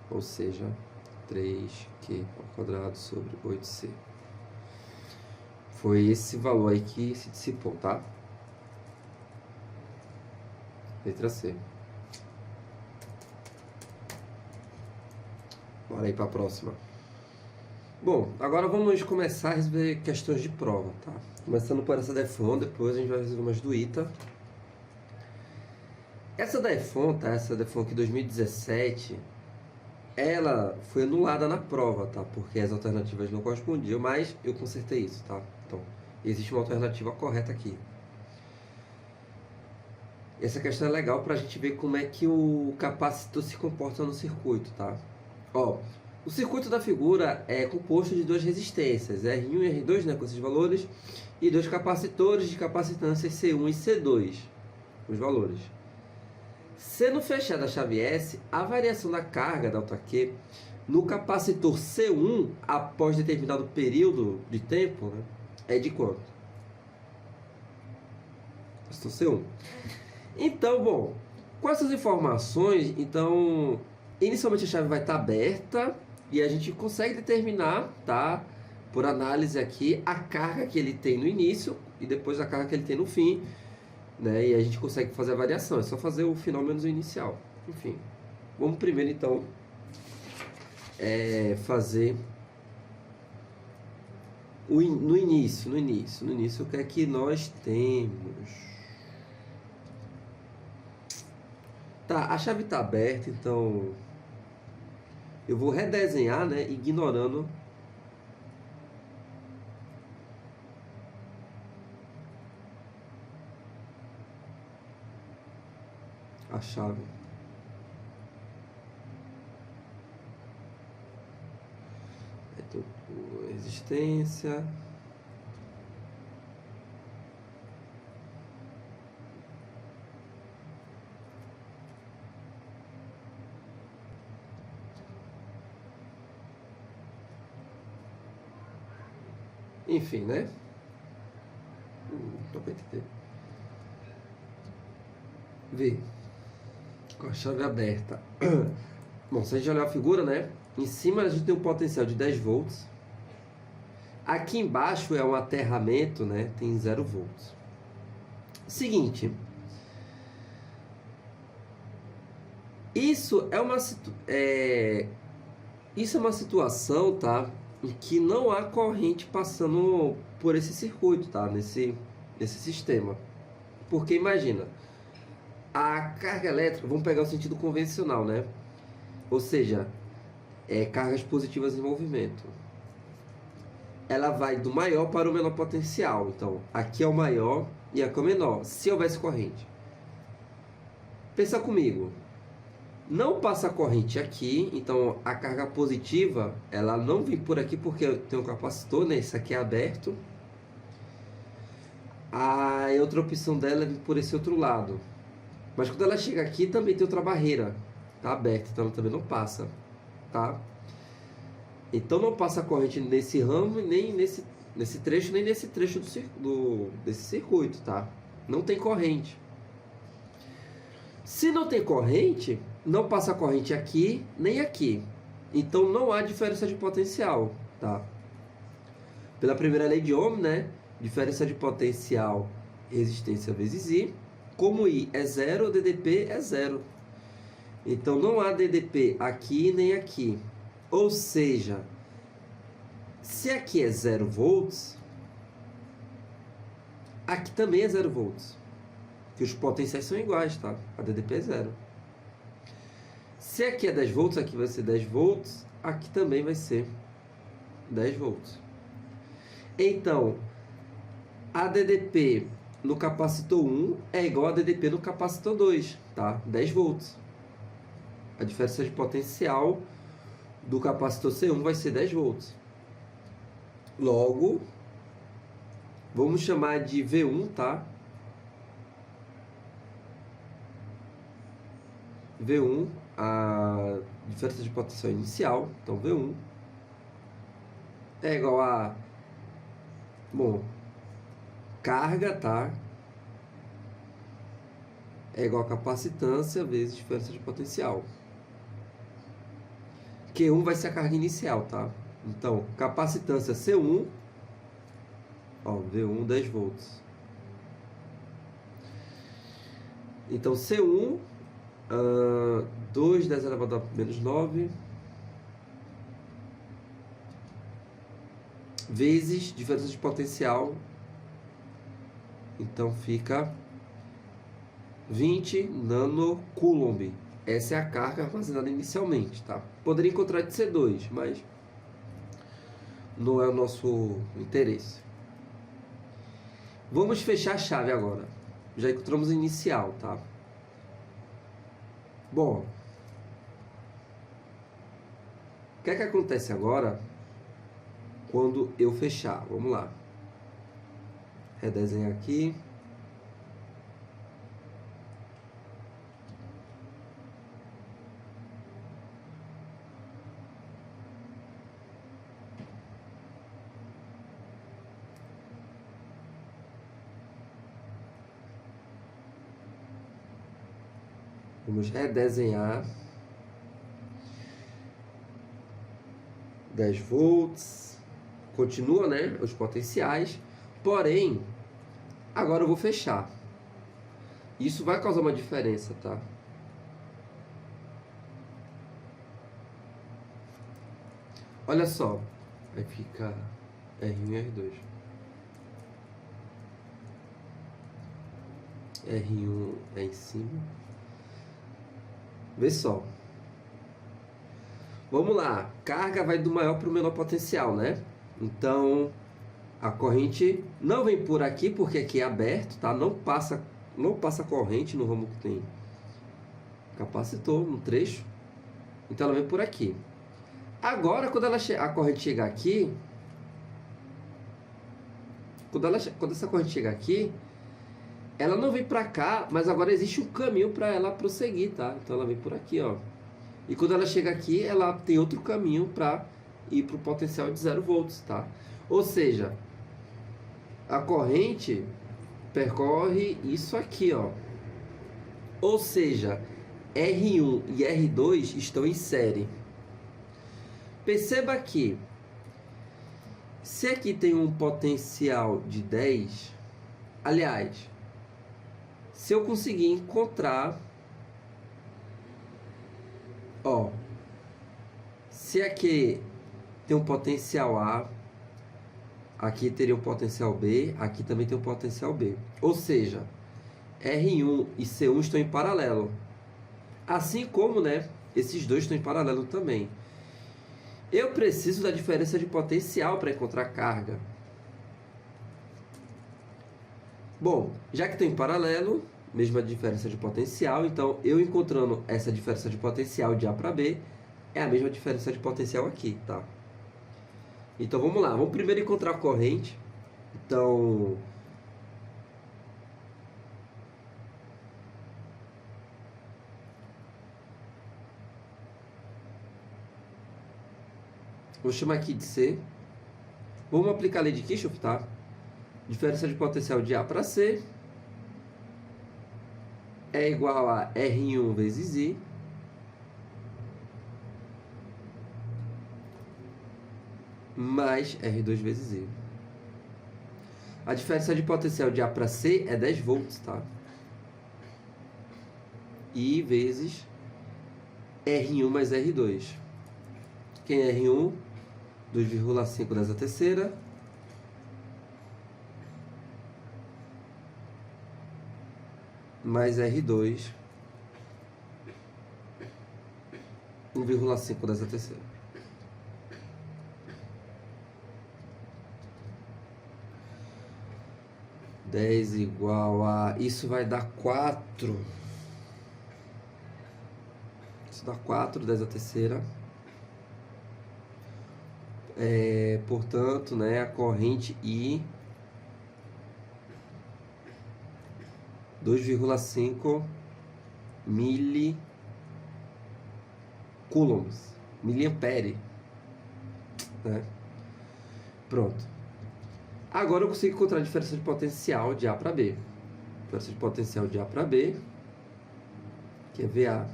Ou seja, 3Q ao quadrado sobre 8C. Foi esse valor aí que se dissipou, tá? Letra C. Bora aí para a próxima. Bom, agora vamos começar a resolver questões de prova, tá? Começando por essa da EFON, depois a gente vai resolver umas do ITA. Essa da EFON, tá? Essa da EFON aqui 2017, ela foi anulada na prova, tá? Porque as alternativas não correspondiam, mas eu consertei isso, tá? Então, existe uma alternativa correta aqui. Essa questão é legal para a gente ver como é que o capacitor se comporta no circuito, tá? Ó, o circuito da figura é composto de duas resistências, R1 e R2, né, com esses valores, e dois capacitores de capacitâncias C1 e C2, os valores. Sendo fechada a chave S, a variação da carga, delta Q, No capacitor C1, após determinado período de tempo, né, é de quanto? Capacitor C1. Então, bom, com essas informações, então, inicialmente a chave vai estar aberta e a gente consegue determinar, tá, por análise aqui, a carga que ele tem no início e depois a carga que ele tem no fim, né, e a gente consegue fazer a variação, é só fazer o final menos o inicial. Enfim, vamos primeiro, então, fazer no início, o que é que nós temos? Tá, a chave está aberta, então eu vou redesenhar, né, ignorando a chave. Resistência. Enfim, né? Dá pra entender. Vê. Com a chave aberta. Bom, se a gente olhar a figura, né? Em cima a gente tem um potencial de 10 volts. Aqui embaixo é um aterramento, né? Tem 0 volts. Seguinte. Isso é uma situação, tá? Em que não há corrente passando por esse circuito, tá? Nesse sistema. Porque imagina, a carga elétrica, vamos pegar o sentido convencional, né? Ou seja, cargas positivas em movimento. Ela vai do maior para o menor potencial. Então, aqui é o maior e aqui é o menor. Se houvesse corrente. Pensa comigo. Não passa corrente aqui, então a carga positiva, ela não vem por aqui porque tem um capacitor, né? Esse aqui é aberto. A outra opção dela é vir por esse outro lado. Mas quando ela chega aqui, também tem outra barreira. Tá aberta, então ela também não passa. Tá? Então não passa corrente nesse ramo, nem nesse trecho, nem nesse trecho desse circuito, tá? Não tem corrente. Se não tem corrente, não passa corrente aqui, nem aqui. Então não há diferença de potencial, tá? Pela primeira lei de Ohm, né? Diferença de potencial, resistência vezes I. Como I é zero, DDP é zero. Então não há DDP aqui nem aqui. Ou seja, se aqui é 0 volts, aqui também é 0 volts. Que os potenciais são iguais, tá? A DDP é 0. Se aqui é 10 volts, aqui vai ser 10 volts, aqui também vai ser 10 volts. Então, a DDP no capacitor 1 é igual a DDP no capacitor 2, tá? 10 volts. A diferença de potencial do capacitor C1 vai ser 10 volts. Logo, vamos chamar de V1, tá? V1, a diferença de potencial inicial, então V1 é igual a, bom, carga, tá? É igual a capacitância vezes diferença de potencial. Q1 vai ser a carga inicial, tá? Então, capacitância C1, ó, V1, 10 volts. Então, C1, 2, 10 elevado a menos 9, vezes diferença de potencial. Então, fica 20 nanocoulomb. Essa é a carga armazenada inicialmente, tá? Poderia encontrar de C2, mas não é o nosso interesse. Vamos fechar a chave agora. Já encontramos o inicial, tá? Bom, o que é que acontece agora quando eu fechar? Vamos lá. Redesenhar aqui. Vamos redesenhar. 10 volts. Continua, né? Os potenciais. Porém, agora eu vou fechar. Isso vai causar uma diferença, tá? Olha só. Vai ficar R1 e R2. R1 é em cima. Vê só. Vamos lá. Carga vai do maior para o menor potencial, né? Então, a corrente não vem por aqui, porque aqui é aberto, tá? Não passa corrente no ramo que tem capacitor, no trecho. Então, ela vem por aqui. Agora, quando a corrente chegar aqui... Quando essa corrente chegar aqui, ela não vem para cá, mas agora existe um caminho para ela prosseguir, tá? Então, ela vem por aqui, ó. E quando ela chega aqui, ela tem outro caminho para ir para o potencial de 0 volts, tá? Ou seja, a corrente percorre isso aqui, ó. Ou seja, R1 e R2 estão em série. Perceba que se aqui tem um potencial de 10, aliás, se eu conseguir encontrar, ó, se aqui tem um potencial A, aqui teria um potencial B, aqui também tem um potencial B. Ou seja, R1 e C1 estão em paralelo. Assim como, né, esses dois estão em paralelo também. Eu preciso da diferença de potencial para encontrar carga. Bom, já que estão em paralelo, mesma diferença de potencial, então eu encontrando essa diferença de potencial de A para B, é a mesma diferença de potencial aqui, tá? Então vamos lá, vamos primeiro encontrar a corrente. Então, vou chamar aqui de C. Vamos aplicar a lei de Kirchhoff, tá? Diferença de potencial de A para C é igual a R1 vezes I mais R2 vezes I. A diferença de potencial de A para C é 10 volts, tá? I vezes R1 mais R2. Quem é R1? 2,5 10 a terceira. Mais R2. 1,5 10 a terceira. Dez igual a... Isso vai dar 4. Isso dá 4, 10 a terceira. Portanto, né, a corrente I 2,5 coulombs, miliampere, né? Pronto. Agora eu consigo encontrar a diferença de potencial de A para B. Diferença de potencial de A para B, que é VA,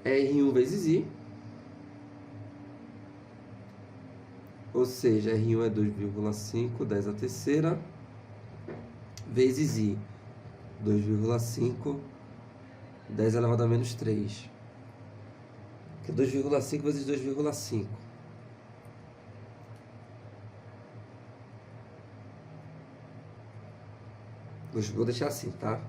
R1 vezes I. Ou seja, R1 é 2,5, 10 a terceira, vezes I, 2,5, 10 elevado a menos 3. Que é 2,5 vezes 2,5. Vou deixar assim, tá?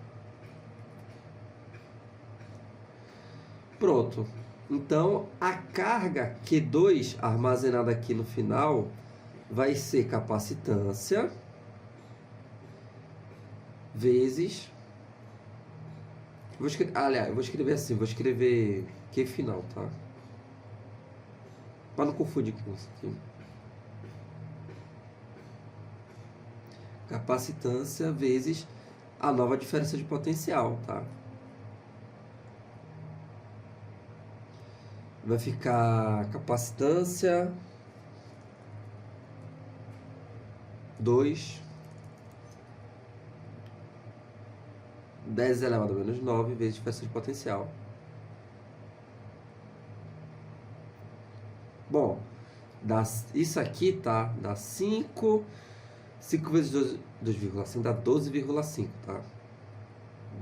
Pronto. Então, a carga Q2 armazenada aqui no final vai ser capacitância vezes... Aliás, eu vou escrever assim, vou escrever Q final, tá? Para não confundir com isso aqui. Capacitância vezes a nova diferença de potencial, tá? Vai ficar capacitância 2 10 elevado a menos 9 vezes diferença de potencial. Bom, isso aqui, tá? Dá 5 vezes 2,5 dá 12,5, tá?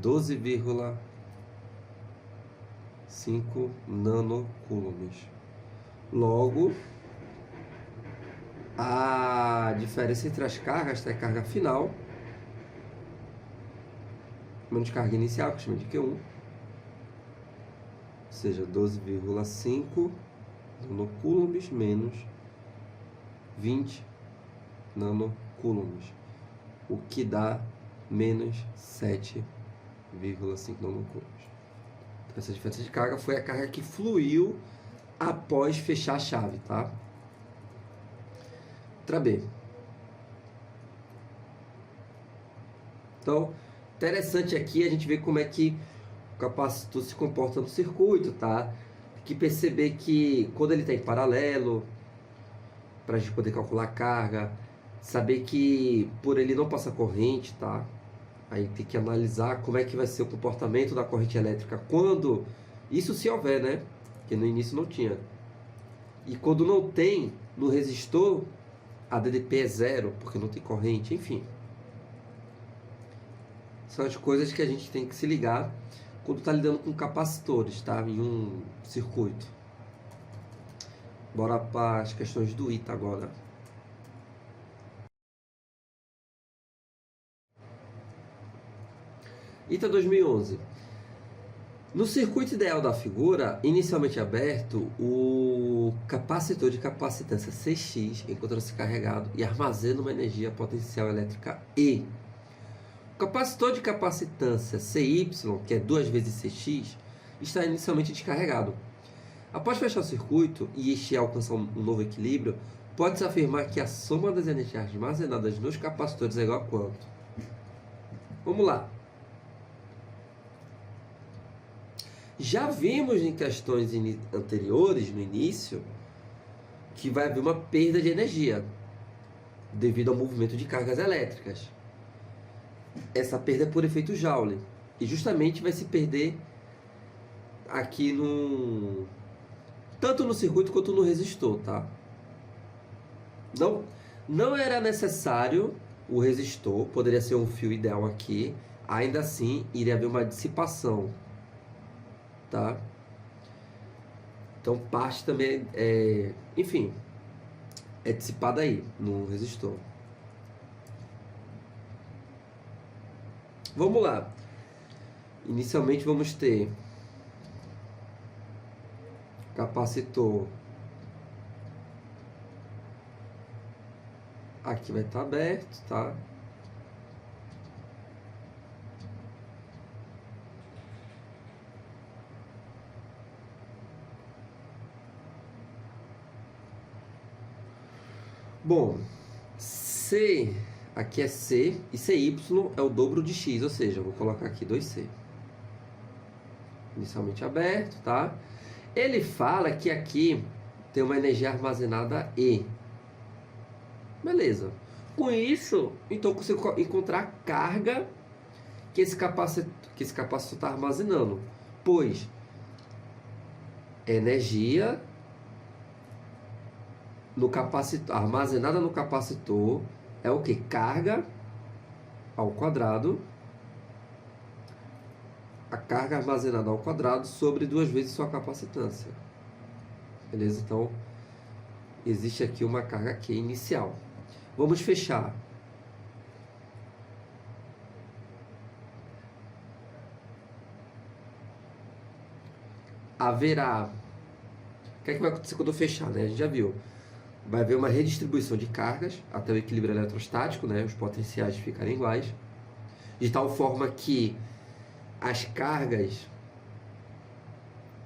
12,5 nanocoulombs. Logo, a diferença entre as cargas é a carga final menos carga inicial, que chama de Q1, ou seja, 12,5 nanocoulombs menos 20 nanocoulombs, o que dá menos 7,5 nanocoulombs. Então, essa diferença de carga foi a carga que fluiu após fechar a chave, tá? Letra B. Então, interessante aqui a gente ver como é que o capacitor se comporta no circuito, tá? Tem que perceber que quando ele está em paralelo, para a gente poder calcular a carga, saber que por ele não passa corrente, tá? Aí tem que analisar como é que vai ser o comportamento da corrente elétrica quando, isso se houver, né? Porque no início não tinha. E quando não tem, no resistor, a DDP é zero, porque não tem corrente, enfim. São as coisas que a gente tem que se ligar quando está lidando com capacitores, tá? Em um circuito. Bora para as questões do ITA agora. ITA 2011. No circuito ideal da figura, inicialmente aberto, o capacitor de capacitância Cx encontra-se carregado e armazena uma energia potencial elétrica E. O capacitor de capacitância Cy, que é 2 vezes Cx, está inicialmente descarregado. Após fechar o circuito e este alcançar um novo equilíbrio, pode-se afirmar que a soma das energias armazenadas nos capacitores é igual a quanto? Vamos lá. Já vimos em questões anteriores, no início, que vai haver uma perda de energia devido ao movimento de cargas elétricas. Essa perda é por efeito Joule. E justamente vai se perder aqui tanto no circuito quanto no resistor, tá? Não era necessário o resistor, poderia ser um fio ideal aqui, ainda assim iria haver uma dissipação, tá? Então parte também enfim, é dissipada aí no resistor. Vamos lá. Inicialmente vamos ter capacitor. Aqui vai estar aberto, tá? Bom, C, aqui é C, e CY é o dobro de X, ou seja, eu vou colocar aqui 2C. Inicialmente aberto, tá? Ele fala que aqui tem uma energia armazenada E. Beleza. Com isso, então eu consigo encontrar a carga que esse capacitor está armazenando. Pois energia no capacitor, armazenada no capacitor é o que? Carga ao quadrado. A carga armazenada ao quadrado sobre 2 vezes sua capacitância. Beleza? Então, existe aqui uma carga Q inicial. Vamos fechar. Haverá... O que é que vai acontecer quando eu fechar, né? A gente já viu. Vai haver uma redistribuição de cargas até o equilíbrio eletrostático, né? Os potenciais ficarem iguais. De tal forma que as cargas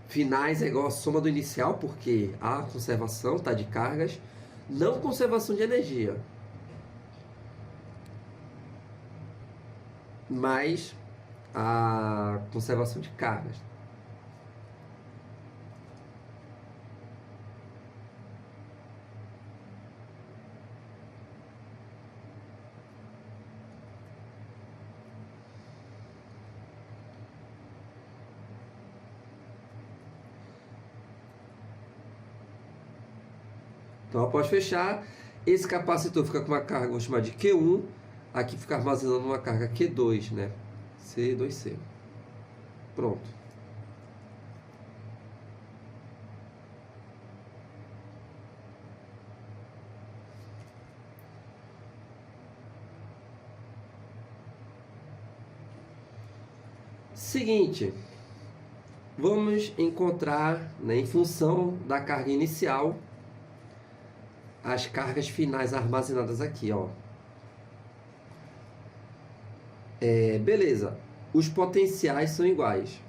finais é igual à soma do inicial, porque há conservação, tá, de cargas, não conservação de energia, mas a conservação de cargas. Então, após fechar, esse capacitor fica com uma carga, vou chamar de Q1, aqui fica armazenando uma carga Q2, né? C2C. Pronto. Seguinte, vamos encontrar, né, em função da carga inicial, as cargas finais armazenadas aqui, ó. Beleza, os potenciais são iguais,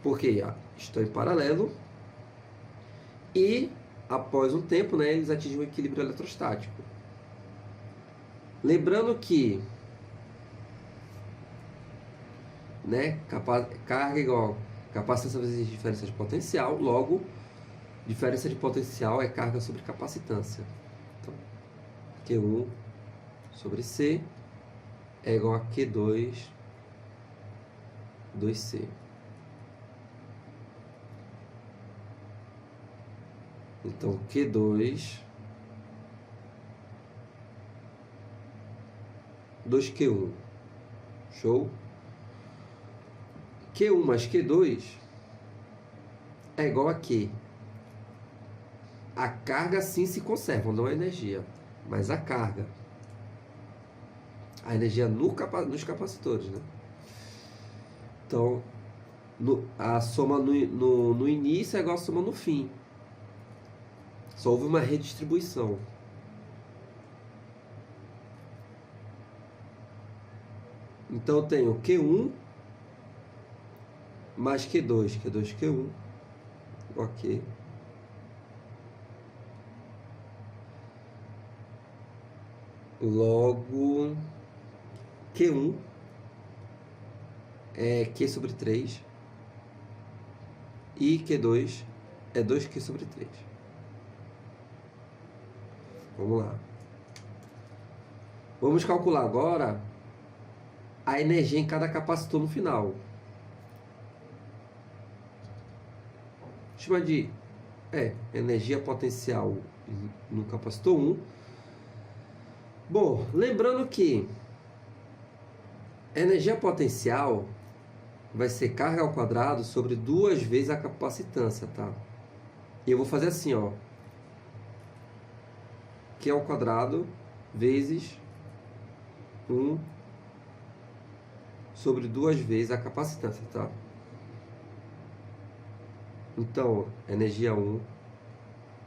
porque ó, estão em paralelo e após um tempo, né, eles atingem um equilíbrio eletrostático. Lembrando que, né, carga igual capacitância vezes diferença de potencial, logo diferença de potencial é carga sobre capacitância. Então, Q1 sobre C é igual a Q2 2C. Então, Q2 2Q1. Show? Q1 mais Q2 é igual a Q. A carga sim se conserva, não a energia, mas a carga. A energia nos capacitores, né? Então, a soma no início é igual a soma no fim. Só houve uma redistribuição. Então, eu tenho Q1 mais Q2. Q2, Q1. Ok. Logo, Q1 é Q sobre 3 e Q2 é 2Q sobre 3. Vamos lá. Vamos calcular agora a energia em cada capacitor no final. Chama de energia potencial no capacitor 1. Bom, lembrando que a energia potencial vai ser carga ao quadrado sobre 2 vezes a capacitância, tá? E eu vou fazer assim, ó. Q ao quadrado vezes 1 sobre 2 vezes a capacitância, tá? Então, energia 1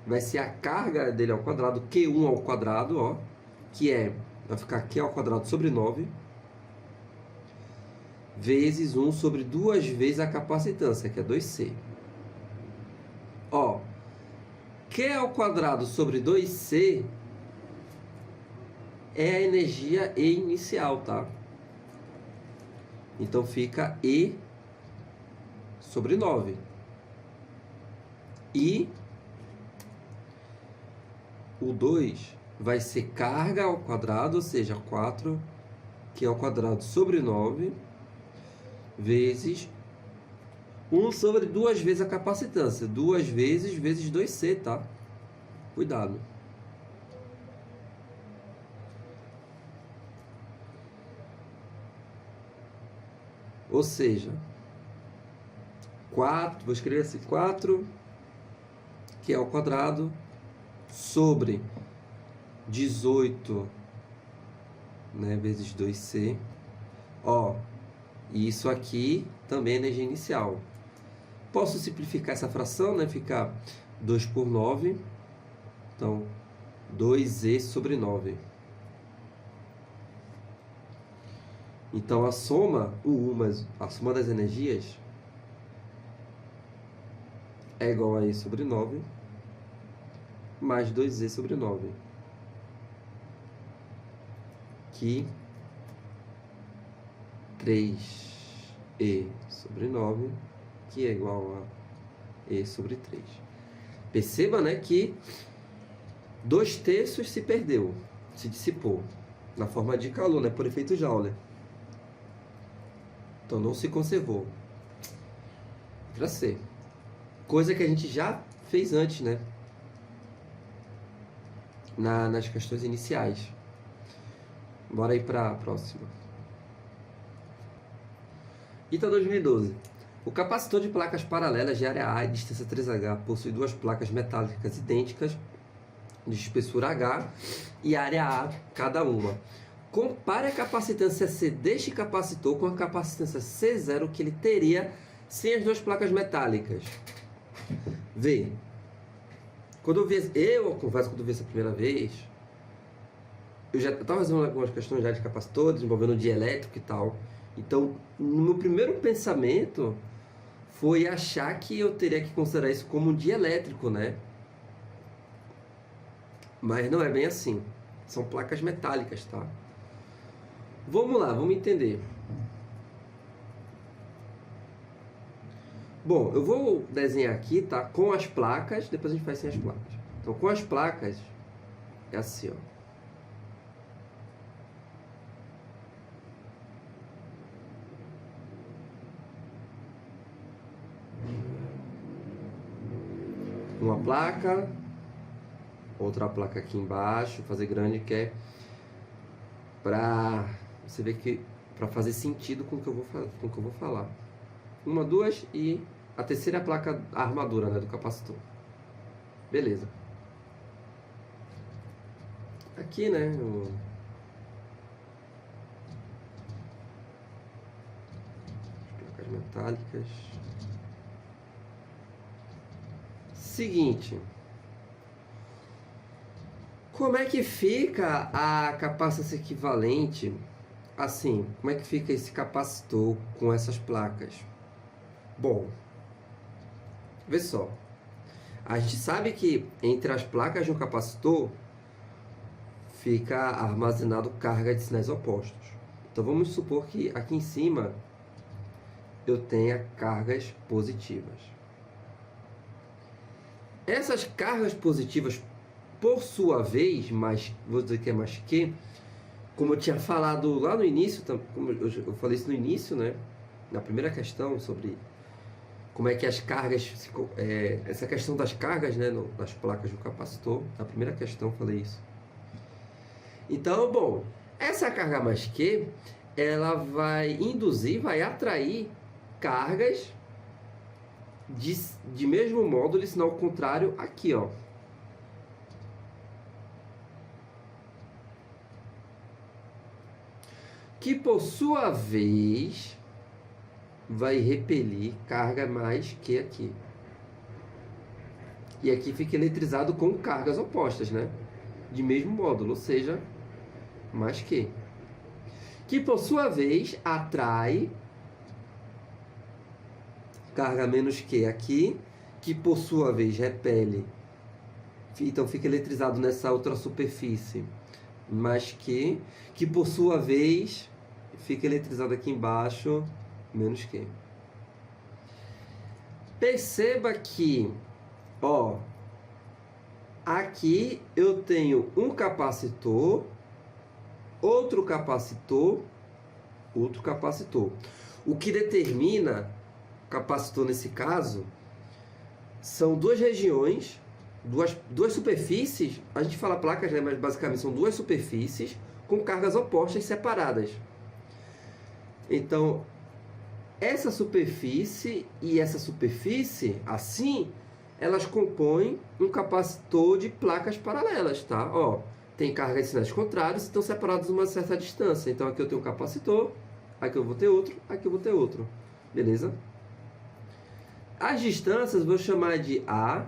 vai ser a carga dele ao quadrado, Q1 ao quadrado, ó, que vai ficar Q ao quadrado sobre 9, vezes 1 sobre 2 vezes a capacitância, que é 2C. Ó, Q ao quadrado sobre 2C é a energia E inicial, tá? Então fica E sobre 9. E o 2 vai ser carga ao quadrado, ou seja, 4 Q ao quadrado sobre 9, vezes 1 sobre 2 vezes a capacitância. 2 vezes 2C, tá? Cuidado. Ou seja, 4, vou escrever assim, 4 Q ao quadrado sobre 18, né, vezes 2C. Ó, e isso aqui também é energia inicial. Posso simplificar essa fração, né? Ficar 2 por 9. Então, 2E sobre 9. Então, a soma das energias é igual a E sobre 9 mais 2E sobre 9. Que 3E sobre 9, que é igual a E sobre 3. Perceba, né, que 2/3 se perdeu, se dissipou, na forma de calor, né, por efeito Joule. Então não se conservou. Letra C. Coisa que a gente já fez antes, né? nas questões iniciais. Bora aí para a próxima. Item 2012. O capacitor de placas paralelas de área A e distância 3H possui duas placas metálicas idênticas de espessura H e área A cada uma. Compare a capacitância C deste capacitor com a capacitância C0 que ele teria sem as duas placas metálicas. Vê. Quando eu confesso que quando eu vi essa primeira vez, eu já estava fazendo algumas questões já de capacitor, desenvolvendo dielétrico e tal. Então, no meu primeiro pensamento foi achar que eu teria que considerar isso como um dielétrico, né? Mas não é bem assim. São placas metálicas, tá? Vamos lá, vamos entender. Bom, eu vou desenhar aqui, tá? Com as placas, depois a gente faz sem as placas. Então, com as placas, é assim, ó. Uma placa, outra placa aqui embaixo, fazer grande, que é pra você ver que para fazer sentido com o que eu vou falar. Uma, duas e a terceira é a placa, a armadura, né, do capacitor. Beleza. Aqui, né, as placas metálicas. Seguinte, como é que fica a capacitância equivalente? Assim, como é que fica esse capacitor com essas placas? Bom, vê só. A gente sabe que entre as placas de um capacitor fica armazenado carga de sinais opostos. Então vamos supor que aqui em cima eu tenha cargas positivas. Essas cargas positivas, por sua vez, mas vou dizer que é mais que, como eu tinha falado lá no início, como eu falei isso no início, né? Na primeira questão sobre como é que as cargas, essa questão das cargas, né, nas placas do capacitor, na primeira questão eu falei isso. Então, bom, essa carga mais que, ela vai induzir, vai atrair cargas de mesmo módulo e sinal contrário aqui, ó. Que por sua vez vai repelir carga mais que aqui. E aqui fica eletrizado com cargas opostas, né? De mesmo módulo, ou seja, mais que. Que por sua vez atrai carga menos que aqui, que por sua vez repele. Então fica eletrizado nessa outra superfície, mais que por sua vez fica eletrizado aqui embaixo, menos que. Perceba que, ó, aqui eu tenho um capacitor, outro capacitor, outro capacitor. O que determina capacitor nesse caso são duas regiões, duas superfícies. A gente fala placas, né, mas basicamente são duas superfícies com cargas opostas separadas. Então, essa superfície e essa superfície, assim, elas compõem um capacitor de placas paralelas, tá? Ó, tem carga de sinais contrários e estão separados uma certa distância. Então, aqui eu tenho um capacitor, aqui eu vou ter outro, aqui eu vou ter outro. Beleza? As distâncias eu vou chamar de A,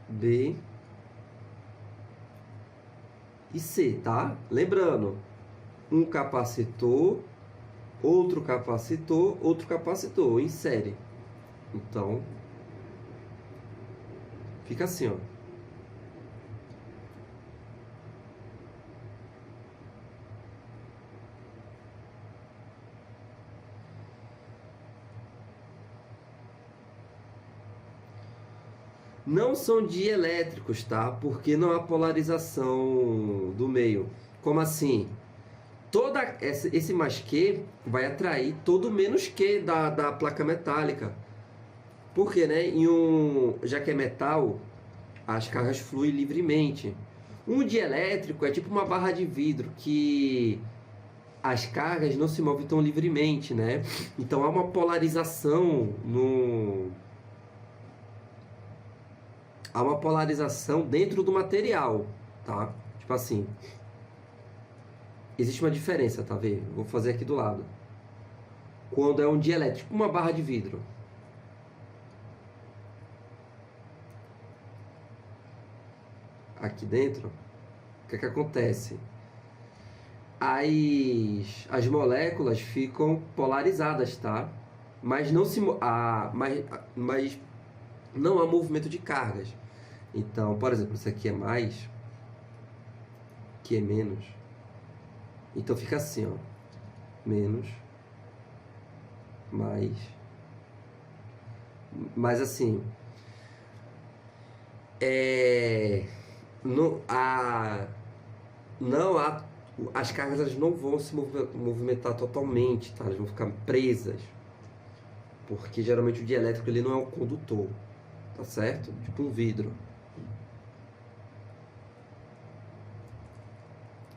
B e C, tá? Lembrando, um capacitor, outro capacitor em série. Então, fica assim, ó. Não são dielétricos, tá? Porque não há polarização do meio. Como assim? Esse mais que vai atrair todo o menos que da placa metálica. Porque, né? Já que é metal, as cargas fluem livremente. Um dielétrico é tipo uma barra de vidro que as cargas não se movem tão livremente, né? Então há uma polarização no... Há uma polarização dentro do material, tá? Tipo assim, existe uma diferença, tá vendo? Vou fazer aqui do lado. Quando é um dielétrico, uma barra de vidro. Aqui dentro, o que é que acontece? As moléculas ficam polarizadas, tá? Mas não se mas não há movimento de cargas. Então, por exemplo, isso aqui é mais, que é menos. Então fica assim, ó, menos, mais, mas assim, não há, as cargas elas não vão se movimentar totalmente, tá? Elas vão ficar presas, porque geralmente o dielétrico ele não é um condutor, tá certo? Tipo um vidro.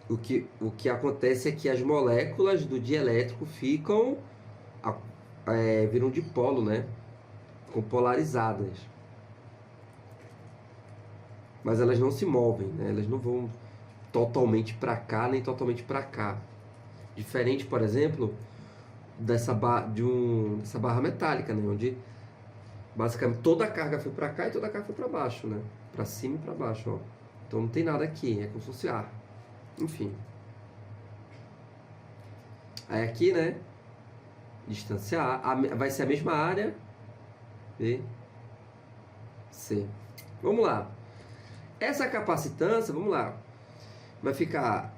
O que acontece é que as moléculas do dielétrico ficam, viram dipolo, né? Ficam polarizadas. Mas elas não se movem, né? Elas não vão totalmente para cá nem totalmente para cá. Diferente, por exemplo, dessa barra metálica, né? Onde basicamente toda a carga foi para cá e toda a carga foi para baixo, né? Para cima e para baixo, ó. Então não tem nada aqui, é como se fosse ar. Enfim. Aí aqui, né? Distância A. Vai ser a mesma área. B. C. Vamos lá. Essa capacitância, vamos lá. Vai ficar...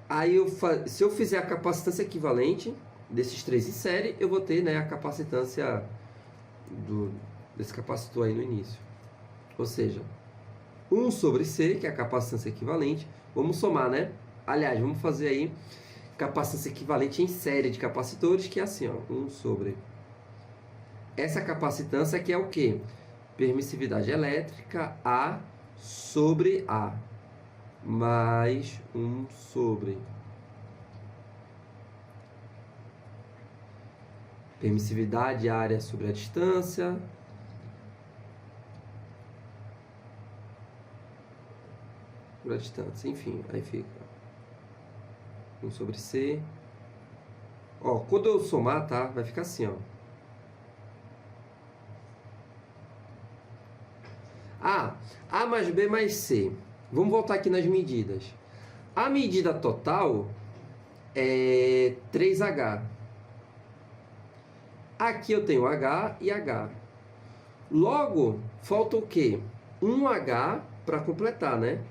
Aí, se eu fizer a capacitância equivalente desses três em série, eu vou ter, né, a capacitância desse capacitor aí no início. Ou seja, 1 sobre C, que é a capacitância equivalente. Vamos somar, né? Aliás, vamos fazer aí capacitância equivalente em série de capacitores, que é assim, ó, 1 sobre... Essa capacitância aqui é o quê? Permissividade elétrica A sobre A, mais 1 sobre... Permissividade, área sobre a distância... sobre a distância, enfim, aí fica 1 sobre C. Ó, quando eu somar, tá? Vai ficar assim, ó. A mais B mais C. Vamos voltar aqui nas medidas. A medida total é 3H. Aqui eu tenho H e H. Logo, falta o quê? 1H para completar, né?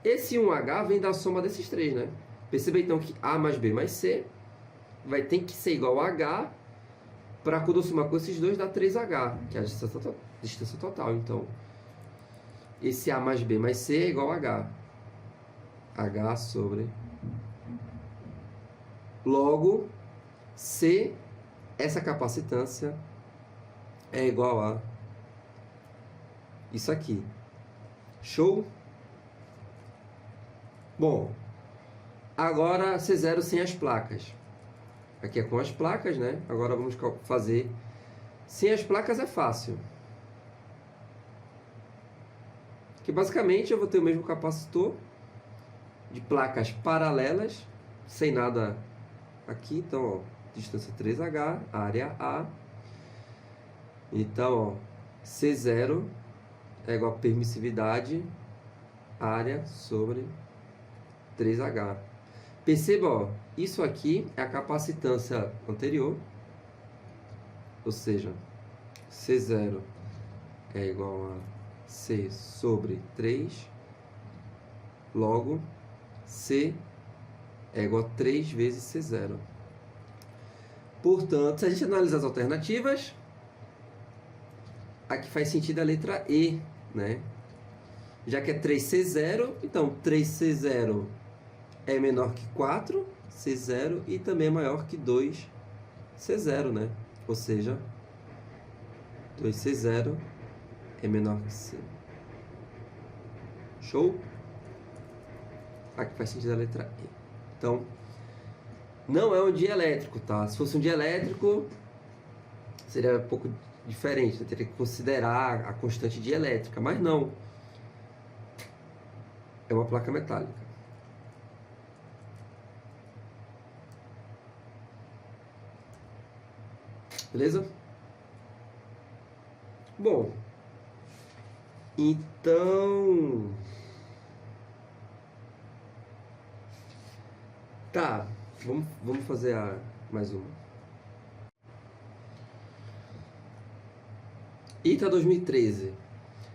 Esse 1H vem da soma desses três, né? Perceba então que A mais B mais C vai ter que ser igual a H para quando eu somar com esses dois dá 3H, que é a distância total. Então, esse A mais B mais C é igual a H. H sobre... Logo, C, essa capacitância, é igual a isso aqui. Show? Bom, agora C0 sem as placas. Aqui é com as placas, né? Agora vamos fazer... Sem as placas é fácil. Que basicamente eu vou ter o mesmo capacitor de placas paralelas, sem nada aqui. Então, ó, distância 3H, área A. Então, ó, C0 é igual a permissividade, área sobre 3H. Perceba, ó, isso aqui é a capacitância anterior, ou seja, C0 é igual a C sobre 3, logo C é igual a 3 vezes C0. Portanto, se a gente analisar as alternativas, aqui faz sentido a letra E, né? Já que é 3C0, então 3C0 é menor que 4C0 e também é maior que 2C0, né? Ou seja, 2C0 é menor que C. Show? Aqui faz sentido a letra E. Então, não é um dielétrico, tá? Se fosse um dielétrico, seria um pouco diferente, né? Teria que considerar a constante dielétrica, mas não. É uma placa metálica. Beleza? Bom, então... Tá, vamos fazer mais uma. ITA 2013.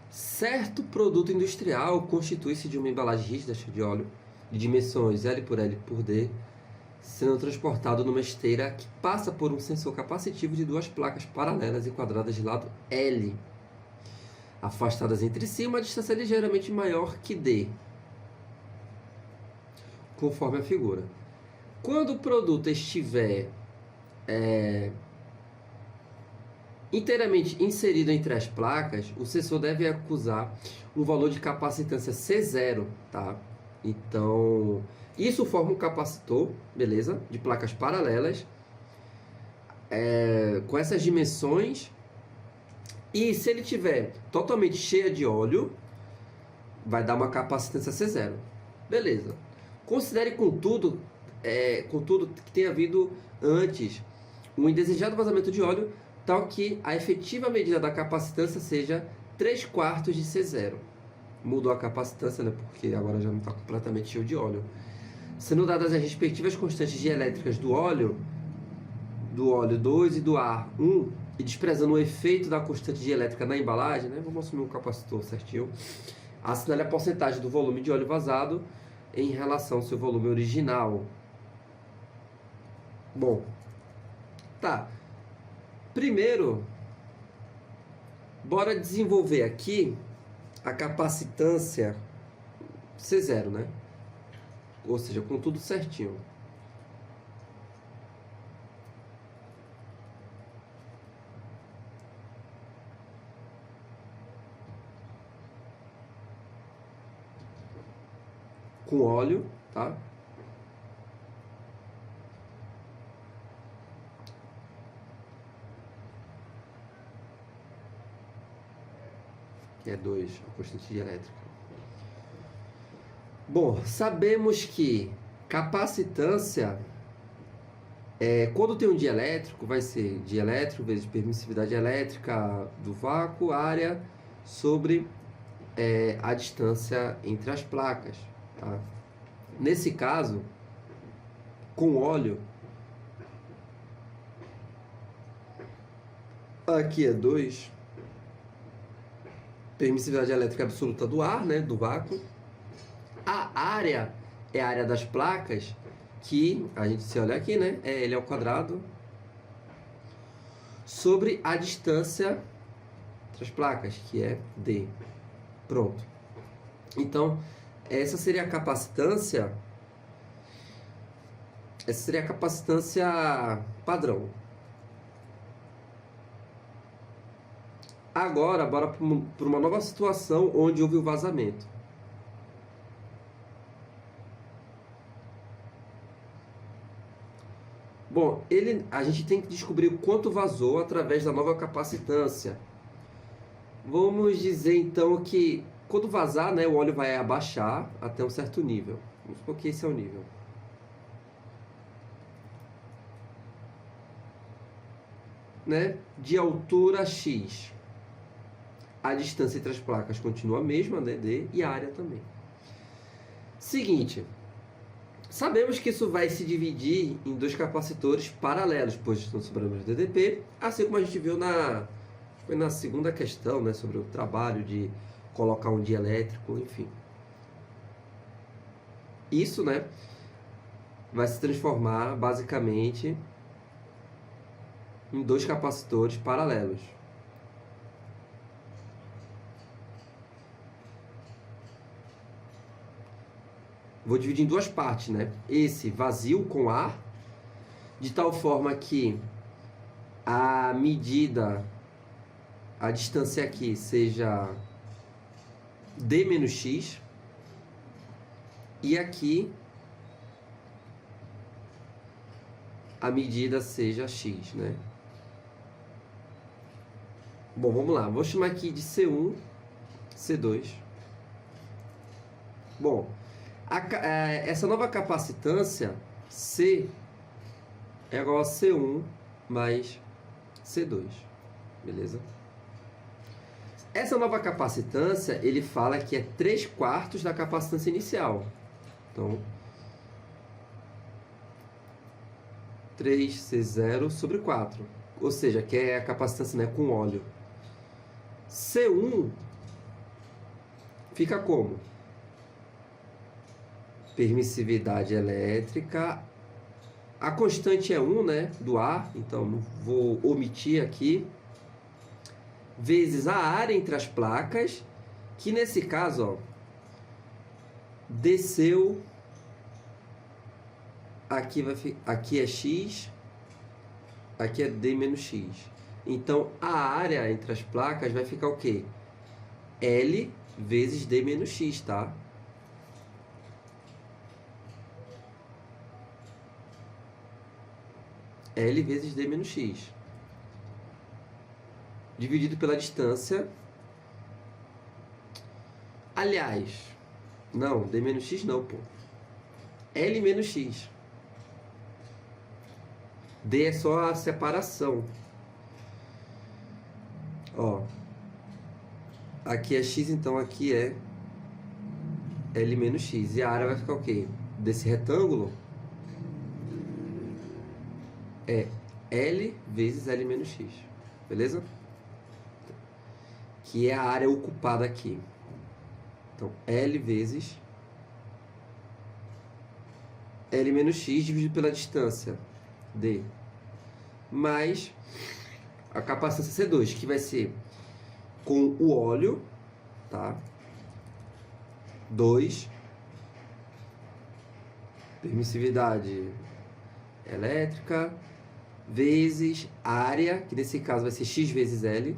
Certo produto industrial constitui-se de uma embalagem rígida cheia de óleo, de dimensões L por L por D, sendo transportado numa esteira que passa por um sensor capacitivo de duas placas paralelas e quadradas de lado L, afastadas entre si uma distância ligeiramente maior que D, conforme a figura. Quando o produto estiver inteiramente inserido entre as placas, o sensor deve acusar um valor de capacitância C0, tá? Então, isso forma um capacitor, beleza? De placas paralelas, com essas dimensões. E se ele tiver totalmente cheia de óleo, vai dar uma capacitância C0. Beleza. Considere, contudo, que tenha havido antes um indesejado vazamento de óleo, tal que a efetiva medida da capacitância seja 3/4 de C0. Mudou a capacitância, né? Porque agora já não está completamente cheio de óleo. Sendo dadas as respectivas constantes dielétricas do óleo 2 e do ar 1, e desprezando o efeito da constante dielétrica na embalagem, né? Vamos assumir um capacitor certinho. Assinale a porcentagem do volume de óleo vazado em relação ao seu volume original. Bom, tá. Primeiro, bora desenvolver aqui a capacitância C0, né? Ou seja, com tudo certinho. Com óleo, tá? Que é 2, a constante dielétrica. Bom, sabemos que capacitância, quando tem um dielétrico, vai ser dielétrico vezes permissividade elétrica do vácuo, área, sobre a distância entre as placas. Tá? Nesse caso, com óleo, aqui é 2, permissividade elétrica absoluta do ar, né, do vácuo. A área é a área das placas, que a gente se olha aqui, né, é L ao quadrado, sobre a distância entre as placas, que é D. Pronto. Então, essa seria a capacitância padrão. Agora, bora para uma nova situação onde houve o vazamento. Bom, a gente tem que descobrir o quanto vazou através da nova capacitância. Vamos dizer então que quando vazar, né, o óleo vai abaixar até um certo nível. Vamos supor que esse é o nível. Né, de altura X. A distância entre as placas continua a mesma, né, D, e a área também. Seguinte, sabemos que isso vai se dividir em dois capacitores paralelos, pois estão sobrando de DDP, assim como a gente viu foi na segunda questão, né, sobre o trabalho de colocar um dielétrico, enfim. Isso, né, vai se transformar basicamente em dois capacitores paralelos. Vou dividir em duas partes, né? Esse vazio com ar, de tal forma que a medida, a distância aqui seja D menos X, e aqui a medida seja X, né? Bom, vamos lá. Vou chamar aqui de C1, C2. Bom, essa nova capacitância C é igual a C1 mais C2. Beleza? Essa nova capacitância, ele fala que é 3/4 da capacitância inicial. Então, 3C0 sobre 4. Ou seja, que é a capacitância, né, com óleo. C1 fica como? Permissividade elétrica. A constante é 1, né, do ar, então não vou omitir aqui. Vezes a área entre as placas, que nesse caso, ó, desceu, aqui é X, aqui é D menos X. Então, a área entre as placas vai ficar o quê? L vezes D menos X, tá? L vezes D menos X. Dividido pela distância. Aliás, não, D menos X não, pô. L menos X. D é só a separação. Ó. Aqui é X, então aqui é L menos X. E a área vai ficar o quê? Desse retângulo é L vezes L menos X. Beleza? Que é a área ocupada aqui. Então, L vezes L menos X dividido pela distância, D, mais a capacitância C2, que vai ser com o óleo, tá? 2, permissividade elétrica, vezes área, que nesse caso vai ser X vezes L,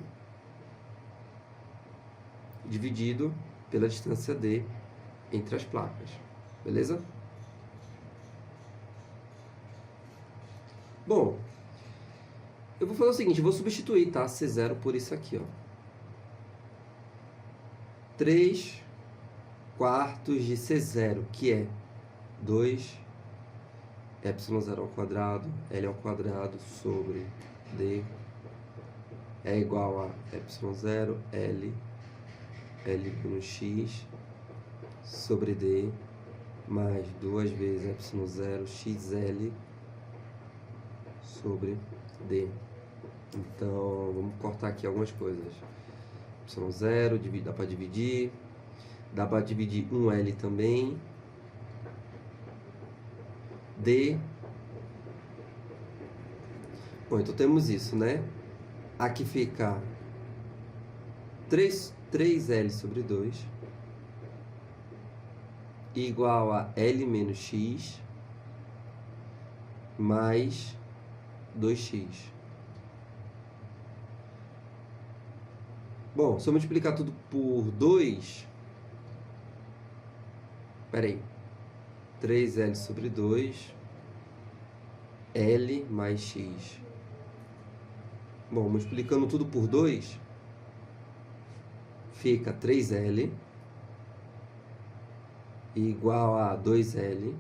dividido pela distância D entre as placas. Beleza? Bom, eu vou fazer o seguinte, eu vou substituir, tá? C0 por isso aqui, ó. 3/4 de C0, que é 2 ε0 ao quadrado, L ao quadrado sobre D é igual a ε0, L menos X sobre D mais 2 vezes ε0 XL sobre D. Então, vamos cortar aqui algumas coisas. Y0, dá para dividir. Dá para dividir um L também. D. Bom, então temos isso, né? Aqui fica 3L sobre 2 igual a L menos X mais 2x. Bom, se eu multiplicar tudo por 2, peraí, 3L sobre 2, L mais X. Bom, multiplicando tudo por 2, fica 3L igual a 2L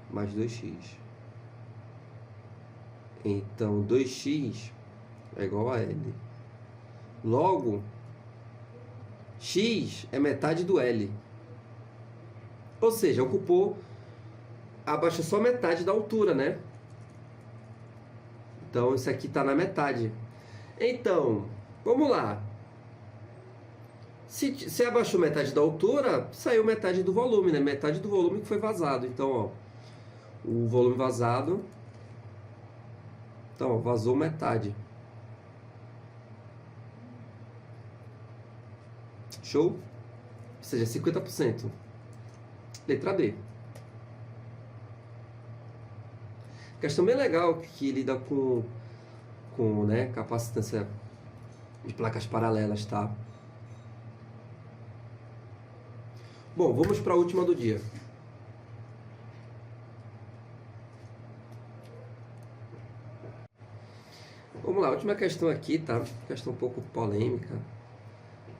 mais 2x. Então, 2x é igual a L. Logo, x é metade do L. Ou seja, ocupou, abaixa só metade da altura, né? Então, isso aqui está na metade. Então, vamos lá. Se abaixou metade da altura, saiu metade do volume, né? Metade do volume que foi vazado. Então, ó, o volume vazado... Então, vazou metade. Show? Ou seja, 50%. Letra B. Questão bem legal que lida com né, capacitância de placas paralelas, tá? Bom, vamos para a última do dia. Vamos lá, última questão aqui, tá? Questão um pouco polêmica.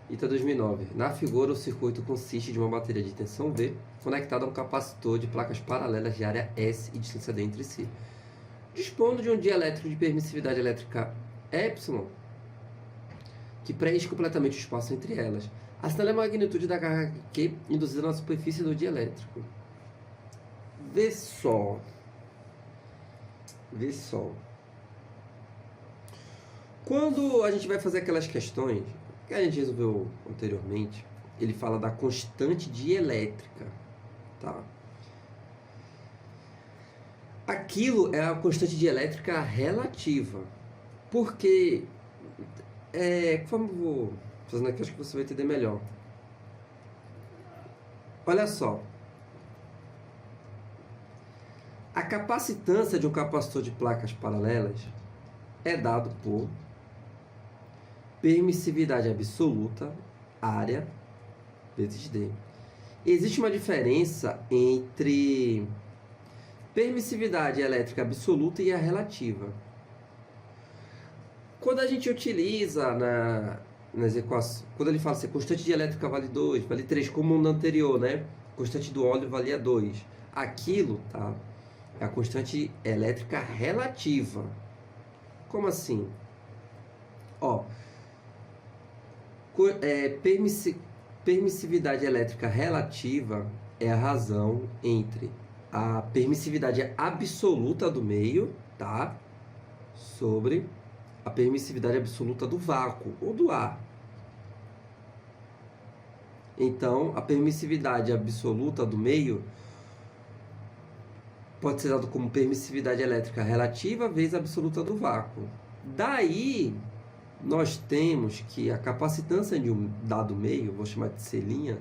ITA 2009. Na figura, o circuito consiste de uma bateria de tensão V conectada a um capacitor de placas paralelas de área S e distância D entre si, dispondo de um dielétrico de permissividade elétrica epsilon que preenche completamente o espaço entre elas. Assinale a magnitude da carga Q induzida na superfície do dielétrico. Vê só. Vê só. Quando a gente vai fazer aquelas questões que a gente resolveu anteriormente, ele fala da constante dielétrica, tá? Aquilo é a constante dielétrica relativa, porque conforme eu vou fazendo aqui, acho que você vai entender melhor. Olha só, a capacitância de um capacitor de placas paralelas é dado por permissividade absoluta, área, vezes D. Existe uma diferença entre permissividade elétrica absoluta e a relativa. Quando a gente utiliza nas equações, quando ele fala assim, constante de elétrica vale 2, vale 3, como no anterior, né? Constante do óleo valia 2. Aquilo, tá? É a constante elétrica relativa. Como assim? Ó, permissividade elétrica relativa é a razão entre a permissividade absoluta do meio, tá? Sobre a permissividade absoluta do vácuo ou do ar. Então, a permissividade absoluta do meio pode ser dado como permissividade elétrica relativa vezes a absoluta do vácuo. Daí, nós temos que a capacitância de um dado meio, vou chamar de C',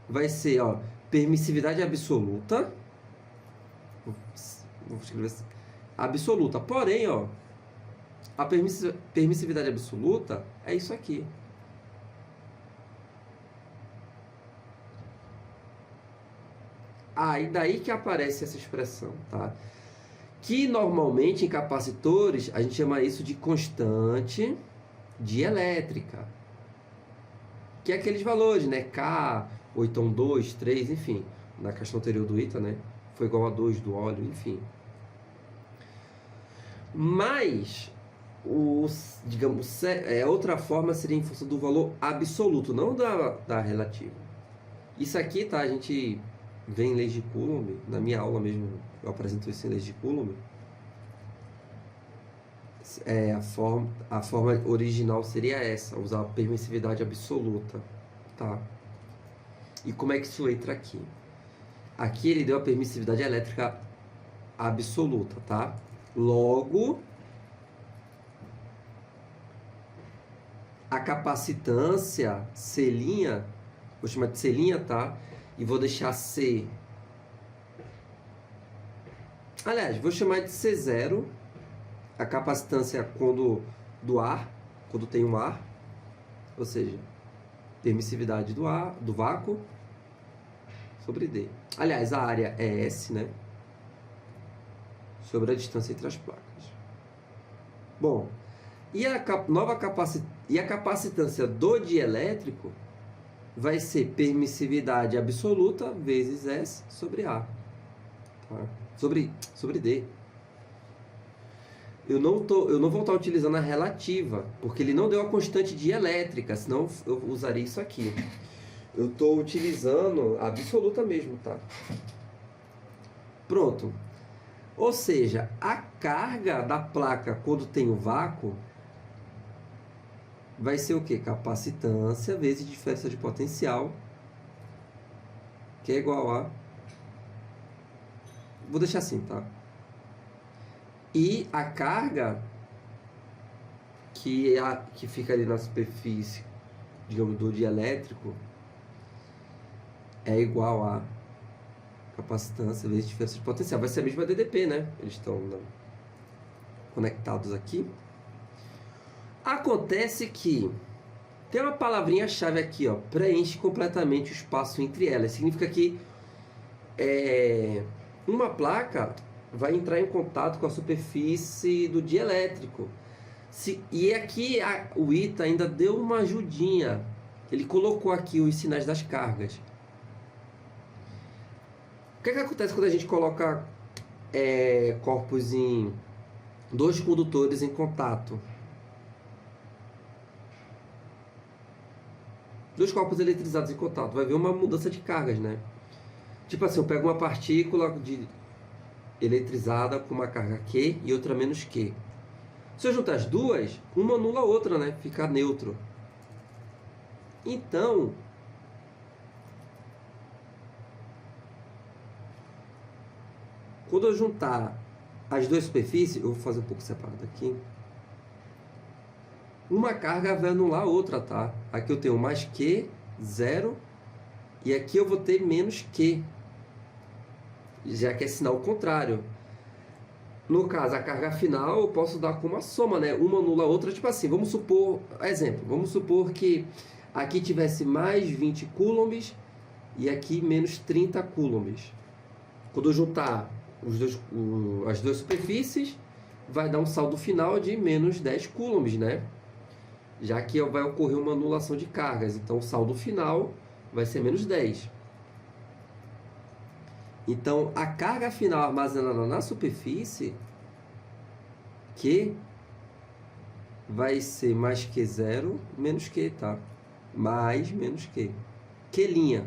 vai ser, ó, permissividade absoluta, vou escrever assim, absoluta, porém, ó, a permissividade absoluta é isso aqui. E daí que aparece essa expressão, tá? Que normalmente em capacitores a gente chama isso de constante dielétrica, que é aqueles valores, né? K, ou então 2, 3, enfim. Na questão anterior do ITA, né? Foi igual a 2 do óleo, enfim. Mas, digamos, outra forma seria em função do valor absoluto, não da relativa. Isso aqui, tá? A gente vê em leis de Coulomb, na minha aula mesmo, eu apresento isso em leis de Coulomb. A forma original seria essa, usar a permissividade absoluta, tá? E como é que isso entra aqui? Aqui ele deu a permissividade elétrica absoluta, tá? Logo, a capacitância C', vou chamar de C', tá? E vou deixar C. Aliás, vou chamar de C0, a capacitância do ar, quando tem um ar, ou seja, permissividade do ar, do vácuo, sobre D. Aliás, a área é S, né? Sobre a distância entre as placas. Bom, e a capacitância do dielétrico vai ser permissividade absoluta vezes S sobre A. Tá? Sobre D. Eu não vou estar utilizando a relativa, porque ele não deu a constante dielétrica, senão eu usaria isso aqui. Eu estou utilizando a absoluta mesmo, tá? Pronto. Ou seja, a carga da placa quando tem o vácuo vai ser o quê? Capacitância vezes diferença de potencial, que é igual a... Vou deixar assim, tá? E a carga que fica ali na superfície, digamos, do dielétrico, é igual a capacitância vezes diferença de potencial. Vai ser a mesma DDP, né? Eles estão conectados aqui. Acontece que tem uma palavrinha-chave aqui, ó, preenche completamente o espaço entre elas. Significa que uma placa vai entrar em contato com a superfície do dielétrico. E aqui o ITA ainda deu uma ajudinha. Ele colocou aqui os sinais das cargas. O que acontece quando a gente coloca corpos em dois condutores em contato? Dois corpos eletrizados em contato. Vai haver uma mudança de cargas, né? Tipo assim, eu pego uma partícula eletrizada com uma carga Q e outra menos Q. Se eu juntar as duas, uma anula a outra, né? Fica neutro. Então, quando eu juntar as duas superfícies, eu vou fazer um pouco separado aqui. Uma carga vai anular a outra, tá? Aqui eu tenho mais Q, 0, e aqui eu vou ter menos Q, já que é sinal contrário. No caso, a carga final eu posso dar como uma soma, né? Uma anula a outra, tipo assim, vamos supor, exemplo, vamos supor que aqui tivesse mais 20 coulombs e aqui menos 30 coulombs. Quando eu juntar as duas superfícies, vai dar um saldo final de menos 10 coulombs, né? Já que vai ocorrer uma anulação de cargas, então o saldo final vai ser menos 10. Então, a carga final armazenada na superfície, Q, vai ser mais Q0 menos Q, tá? Mais menos Q. Q linha.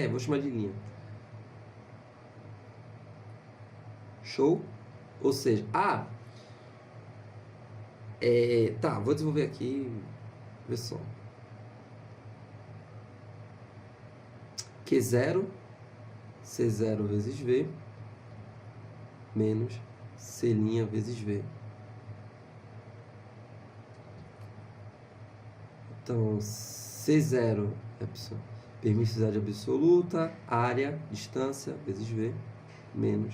Vou chamar de linha. Show? Ou seja, tá, vou desenvolver aqui, vê só. Q0, C0 vezes V, menos C' vezes V. Então, C0 é permissividade absoluta, área, distância, vezes V, menos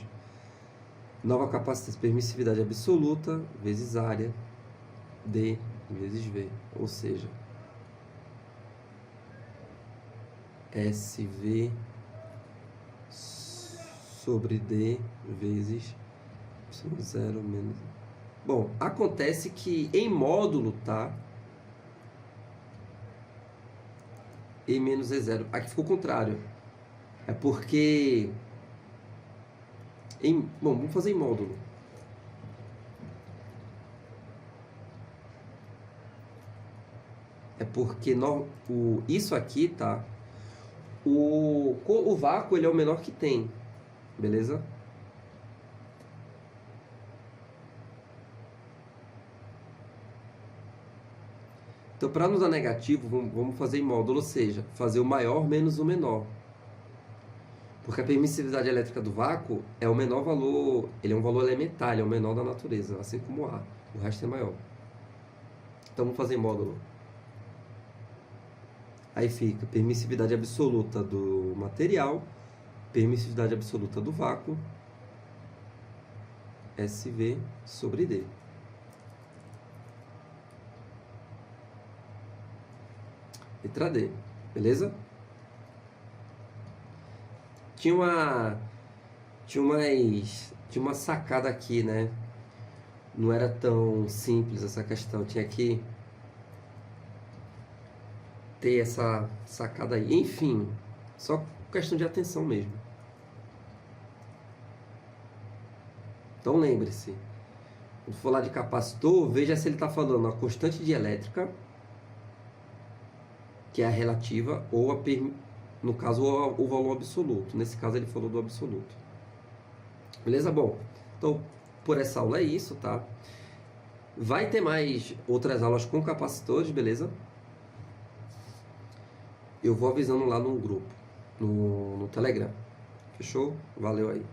nova capacitância, permissividade absoluta, vezes área, D vezes V. Ou seja, SV sobre D vezes Y0 menos... Bom, acontece que em módulo, tá? E menos E0. Aqui ficou o contrário. É porque... Bom, vamos fazer em módulo. É porque isso aqui, tá? O vácuo ele é o menor que tem. Beleza? Então, para não dar negativo, vamos fazer em módulo, ou seja, fazer o maior menos o menor. Porque a permissividade elétrica do vácuo é o menor valor, ele é um valor elementar, ele é o menor da natureza, assim como o ar. O resto é maior. Então, vamos fazer em módulo. Aí fica permissividade absoluta do material, permissividade absoluta do vácuo, SV sobre D. Letra D, beleza? Tinha uma sacada aqui, né? Não era tão simples essa questão, tinha que ter essa sacada aí. Enfim, só questão de atenção mesmo. Então lembre-se, quando for lá de capacitor, veja se ele está falando a constante dielétrica, que é a relativa, ou no caso o valor absoluto. Nesse caso ele falou do absoluto. Beleza? Bom, então por essa aula é isso, tá? Vai ter mais outras aulas com capacitores, beleza? Eu vou avisando lá no grupo, no Telegram. Fechou? Valeu aí.